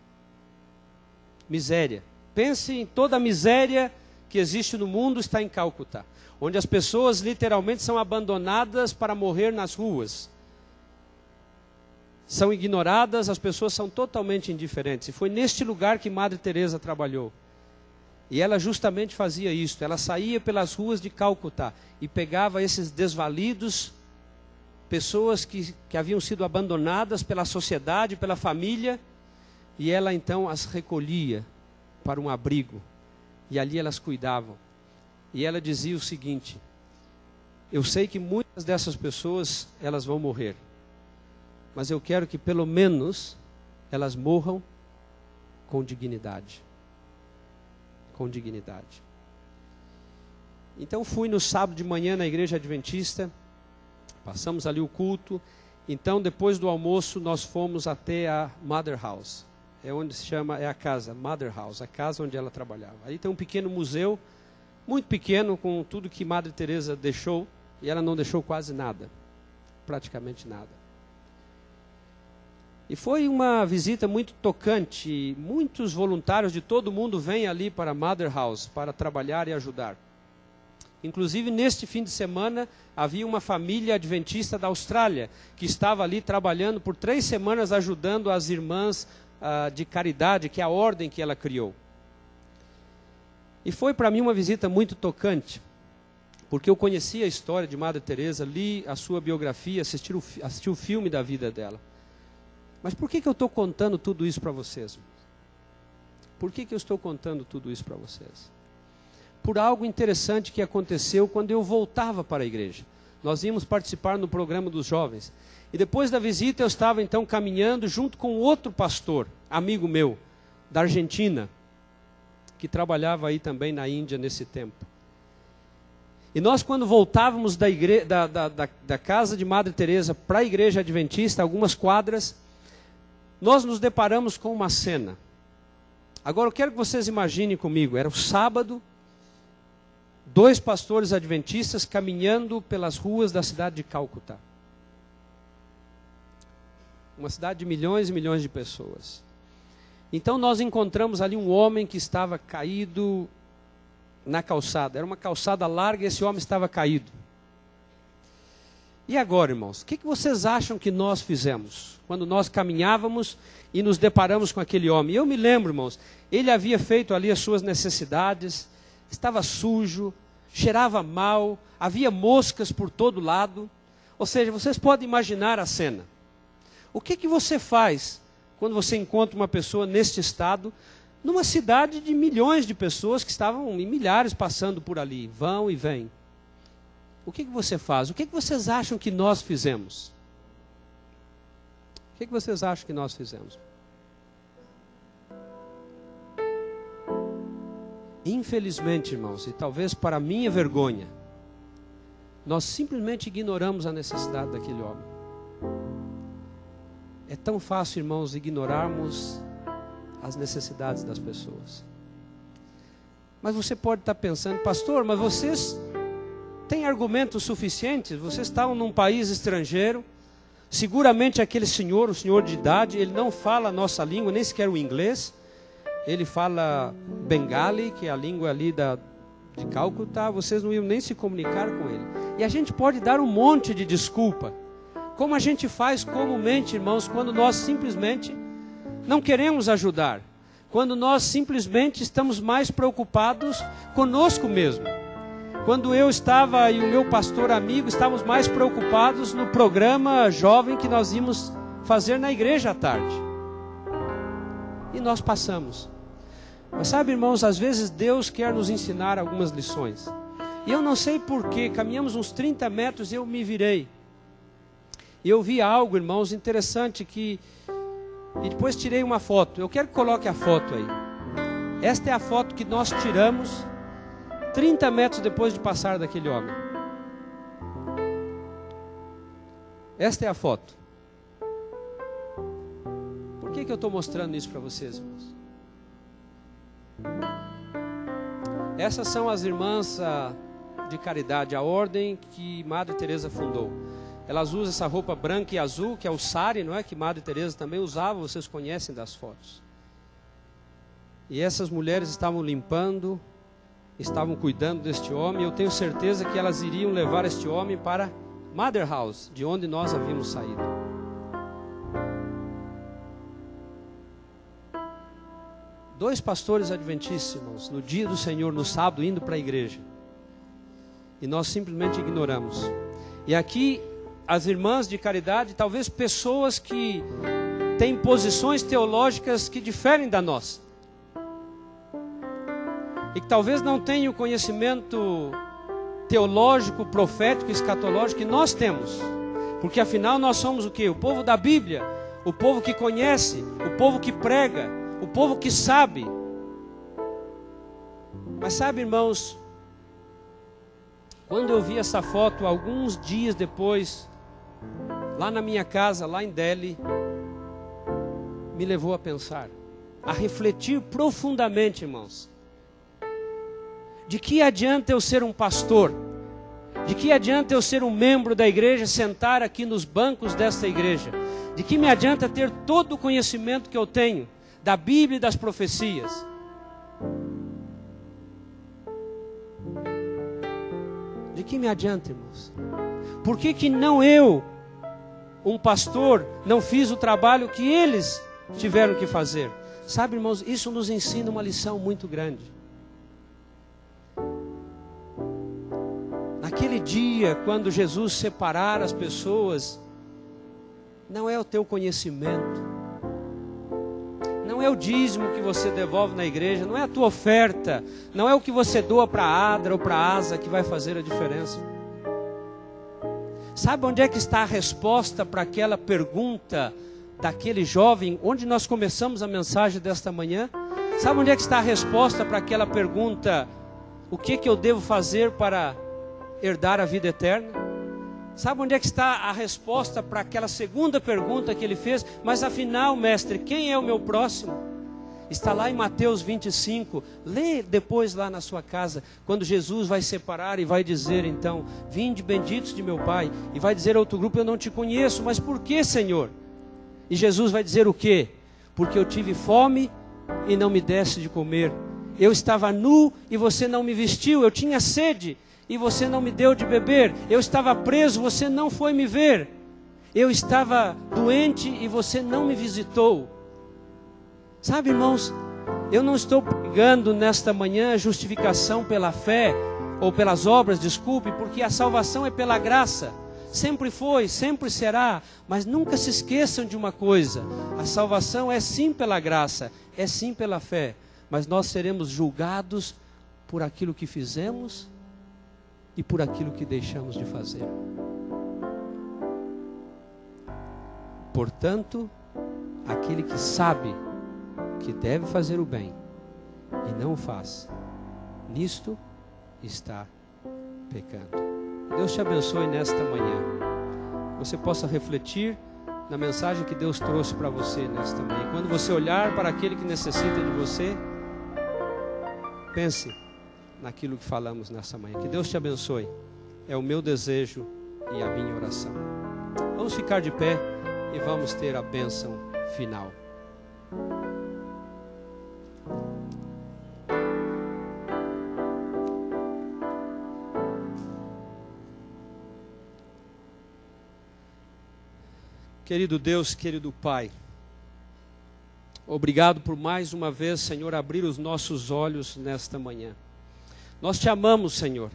I: Miséria. Pense em toda a miséria que existe no mundo, está em Calcutá, onde as pessoas literalmente são abandonadas para morrer nas ruas. São ignoradas, as pessoas são totalmente indiferentes. E foi neste lugar que Madre Teresa trabalhou. E ela justamente fazia isso. Ela saía pelas ruas de Calcutá e pegava esses desvalidos, pessoas que haviam sido abandonadas pela sociedade, pela família, e ela então as recolhia para um abrigo. E ali elas cuidavam. E ela dizia o seguinte: eu sei que muitas dessas pessoas, elas vão morrer, mas eu quero que pelo menos elas morram com dignidade. Com dignidade. Então fui no sábado de manhã na igreja adventista, passamos ali o culto. Então depois do almoço nós fomos até a Mother House. É onde se chama, é a casa, Mother House, a casa onde ela trabalhava. Aí tem um pequeno museu, muito pequeno, com tudo que Madre Teresa deixou, e ela não deixou quase nada, praticamente nada. E foi uma visita muito tocante. Muitos voluntários de todo mundo vêm ali para a Mother House para trabalhar e ajudar. Inclusive, neste fim de semana, havia uma família adventista da Austrália que estava ali trabalhando por 3 semanas ajudando as irmãs de caridade, que é a ordem que ela criou. E foi para mim uma visita muito tocante, porque eu conhecia a história de Madre Teresa, li a sua biografia, assisti o filme da vida dela. Mas por que eu estou contando tudo isso para vocês? Por que eu estou contando tudo isso para vocês? Por algo interessante que aconteceu quando eu voltava para a igreja. Nós íamos participar no programa dos jovens. E depois da visita eu estava então caminhando junto com outro pastor, amigo meu, da Argentina, que trabalhava aí também na Índia nesse tempo. E nós, quando voltávamos da casa de Madre Teresa para a igreja adventista, algumas quadras, nós nos deparamos com uma cena. Agora eu quero que vocês imaginem comigo, era o sábado, 2 pastores adventistas caminhando pelas ruas da cidade de Calcutá. Uma cidade de milhões e milhões de pessoas. Então nós encontramos ali um homem que estava caído na calçada. Era uma calçada larga e esse homem estava caído. E agora, irmãos, o que vocês acham que nós fizemos quando nós caminhávamos e nos deparamos com aquele homem? Eu me lembro, irmãos, ele havia feito ali as suas necessidades, estava sujo, cheirava mal, havia moscas por todo lado. Ou seja, vocês podem imaginar a cena. O que você faz quando você encontra uma pessoa neste estado, numa cidade de milhões de pessoas que estavam em milhares passando por ali, vão e vêm. O que você faz? O que vocês acham que nós fizemos? O que vocês acham que nós fizemos? Infelizmente, irmãos, e talvez para minha vergonha, nós simplesmente ignoramos a necessidade daquele homem. É tão fácil, irmãos, ignorarmos as necessidades das pessoas. Mas você pode estar pensando, pastor, mas vocês têm argumentos suficientes? Vocês estavam num país estrangeiro, seguramente aquele senhor, o senhor de idade, ele não fala a nossa língua, nem sequer o inglês. Ele fala Bengali, que é a língua ali de Calcutá. Vocês não iam nem se comunicar com ele. E a gente pode dar um monte de desculpa. Como a gente faz comumente, irmãos, quando nós simplesmente não queremos ajudar. Quando nós simplesmente estamos mais preocupados conosco mesmo. Quando eu estava e o meu pastor amigo estávamos mais preocupados no programa jovem que nós íamos fazer na igreja à tarde. E nós passamos. Mas sabe, irmãos, às vezes Deus quer nos ensinar algumas lições. E eu não sei porquê, caminhamos uns 30 metros e eu me virei. E eu vi algo, irmãos, interessante que... E depois tirei uma foto. Eu quero que coloque a foto aí. Esta é a foto que nós tiramos 30 metros depois de passar daquele homem. Esta é a foto. Por que eu estou mostrando isso para vocês, irmãos? Essas são as irmãs de caridade, a ordem que Madre Teresa fundou. Elas usam essa roupa branca e azul, que é o sari, não é? Que Madre Teresa também usava, vocês conhecem das fotos. E essas mulheres estavam limpando, estavam cuidando deste homem. Eu tenho certeza que elas iriam levar este homem para Mother House, de onde nós havíamos saído. Dois pastores adventistas, irmãos, no dia do Senhor, no sábado, indo para a igreja. E nós simplesmente ignoramos. E aqui, as irmãs de caridade, talvez pessoas que têm posições teológicas que diferem da nossa. E que talvez não tenham o conhecimento teológico, profético, escatológico que nós temos. Porque afinal nós somos o quê? O povo da Bíblia, o povo que conhece, o povo que prega, o povo que sabe. Mas sabe, irmãos, quando eu vi essa foto, alguns dias depois, lá na minha casa, lá em Delhi, me levou a pensar, a refletir profundamente, irmãos. De que adianta eu ser um pastor? De que adianta eu ser um membro da igreja, sentar aqui nos bancos desta igreja? De que me adianta ter todo o conhecimento que eu tenho da Bíblia e das profecias? De que me adianta, irmãos? Por que não eu, um pastor, não fiz o trabalho que eles tiveram que fazer? Sabe, irmãos, isso nos ensina uma lição muito grande. Naquele dia, quando Jesus separar as pessoas, não é o teu conhecimento, não é o dízimo que você devolve na igreja, não é a tua oferta, não é o que você doa para a Adra ou para a Asa que vai fazer a diferença. Sabe onde é que está a resposta para aquela pergunta daquele jovem, onde nós começamos a mensagem desta manhã? Sabe onde é que está a resposta para aquela pergunta, o que eu devo fazer para herdar a vida eterna? Sabe onde é que está a resposta para aquela segunda pergunta que ele fez? Mas afinal, mestre, quem é o meu próximo? Está lá em Mateus 25, lê depois lá na sua casa, quando Jesus vai separar e vai dizer então, vinde benditos de meu Pai, e vai dizer a outro grupo, eu não te conheço, mas por que, Senhor? E Jesus vai dizer o quê? Porque eu tive fome e não me deste de comer, eu estava nu e você não me vestiu, eu tinha sede e você não me deu de beber, eu estava preso, você não foi me ver, eu estava doente e você não me visitou. Sabe, irmãos, eu não estou pregando nesta manhã justificação pela fé, ou pelas obras, desculpe, porque a salvação é pela graça, sempre foi, sempre será, mas nunca se esqueçam de uma coisa, a salvação é sim pela graça, é sim pela fé, mas nós seremos julgados por aquilo que fizemos e por aquilo que deixamos de fazer. Portanto, aquele que sabe que deve fazer o bem e não faz, nisto está pecando. Deus te abençoe nesta manhã. Você possa refletir na mensagem que Deus trouxe para você nesta manhã. Quando você olhar para aquele que necessita de você, pense naquilo que falamos nessa manhã. Que Deus te abençoe. É o meu desejo e a minha oração. Vamos ficar de pé e vamos ter a bênção final. Querido Deus, querido Pai, obrigado por mais uma vez, Senhor, abrir os nossos olhos nesta manhã. Nós te amamos, Senhor.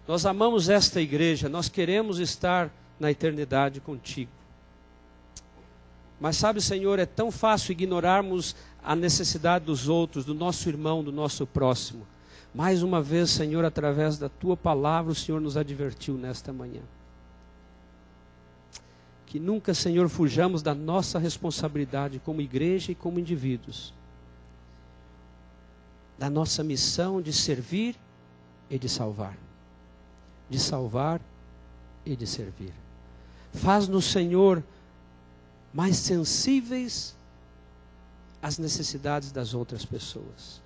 I: Nós amamos esta igreja, nós queremos estar na eternidade contigo. Mas sabe, Senhor, é tão fácil ignorarmos a necessidade dos outros, do nosso irmão, do nosso próximo. Mais uma vez, Senhor, através da tua palavra, o Senhor nos advertiu nesta manhã. Que nunca, Senhor, fujamos da nossa responsabilidade como igreja e como indivíduos. Da nossa missão de servir e de salvar. De salvar e de servir. Faz-nos, Senhor, mais sensíveis às necessidades das outras pessoas.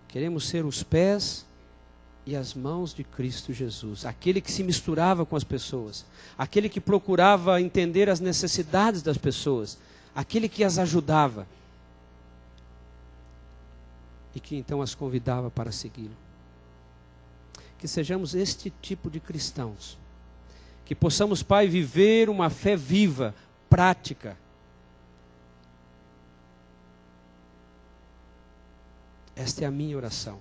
I: Queremos ser os pés e as mãos de Cristo Jesus, aquele que se misturava com as pessoas, aquele que procurava entender as necessidades das pessoas, aquele que as ajudava e que então as convidava para segui-lo. Que sejamos este tipo de cristãos, que possamos, Pai, viver uma fé viva, prática. Esta é a minha oração.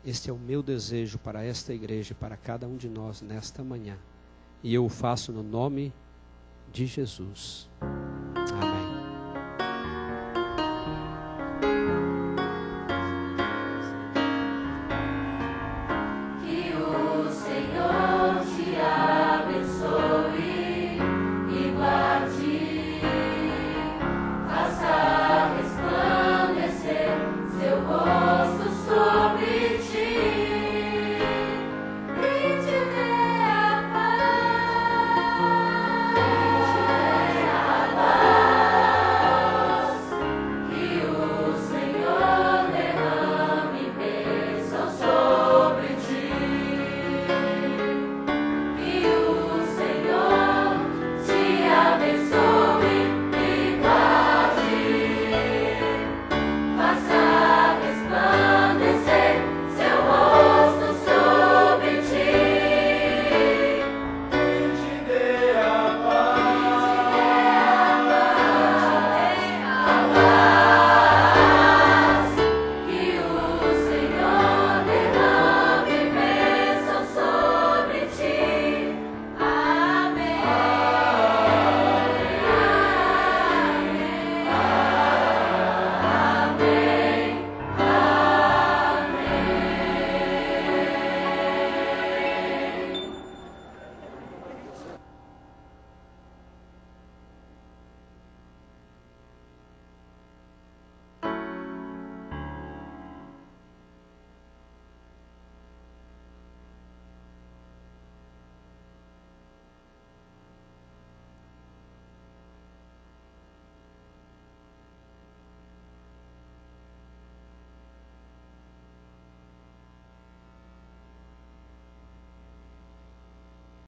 I: Este é o meu desejo para esta igreja e para cada um de nós nesta manhã. E eu o faço no nome de Jesus.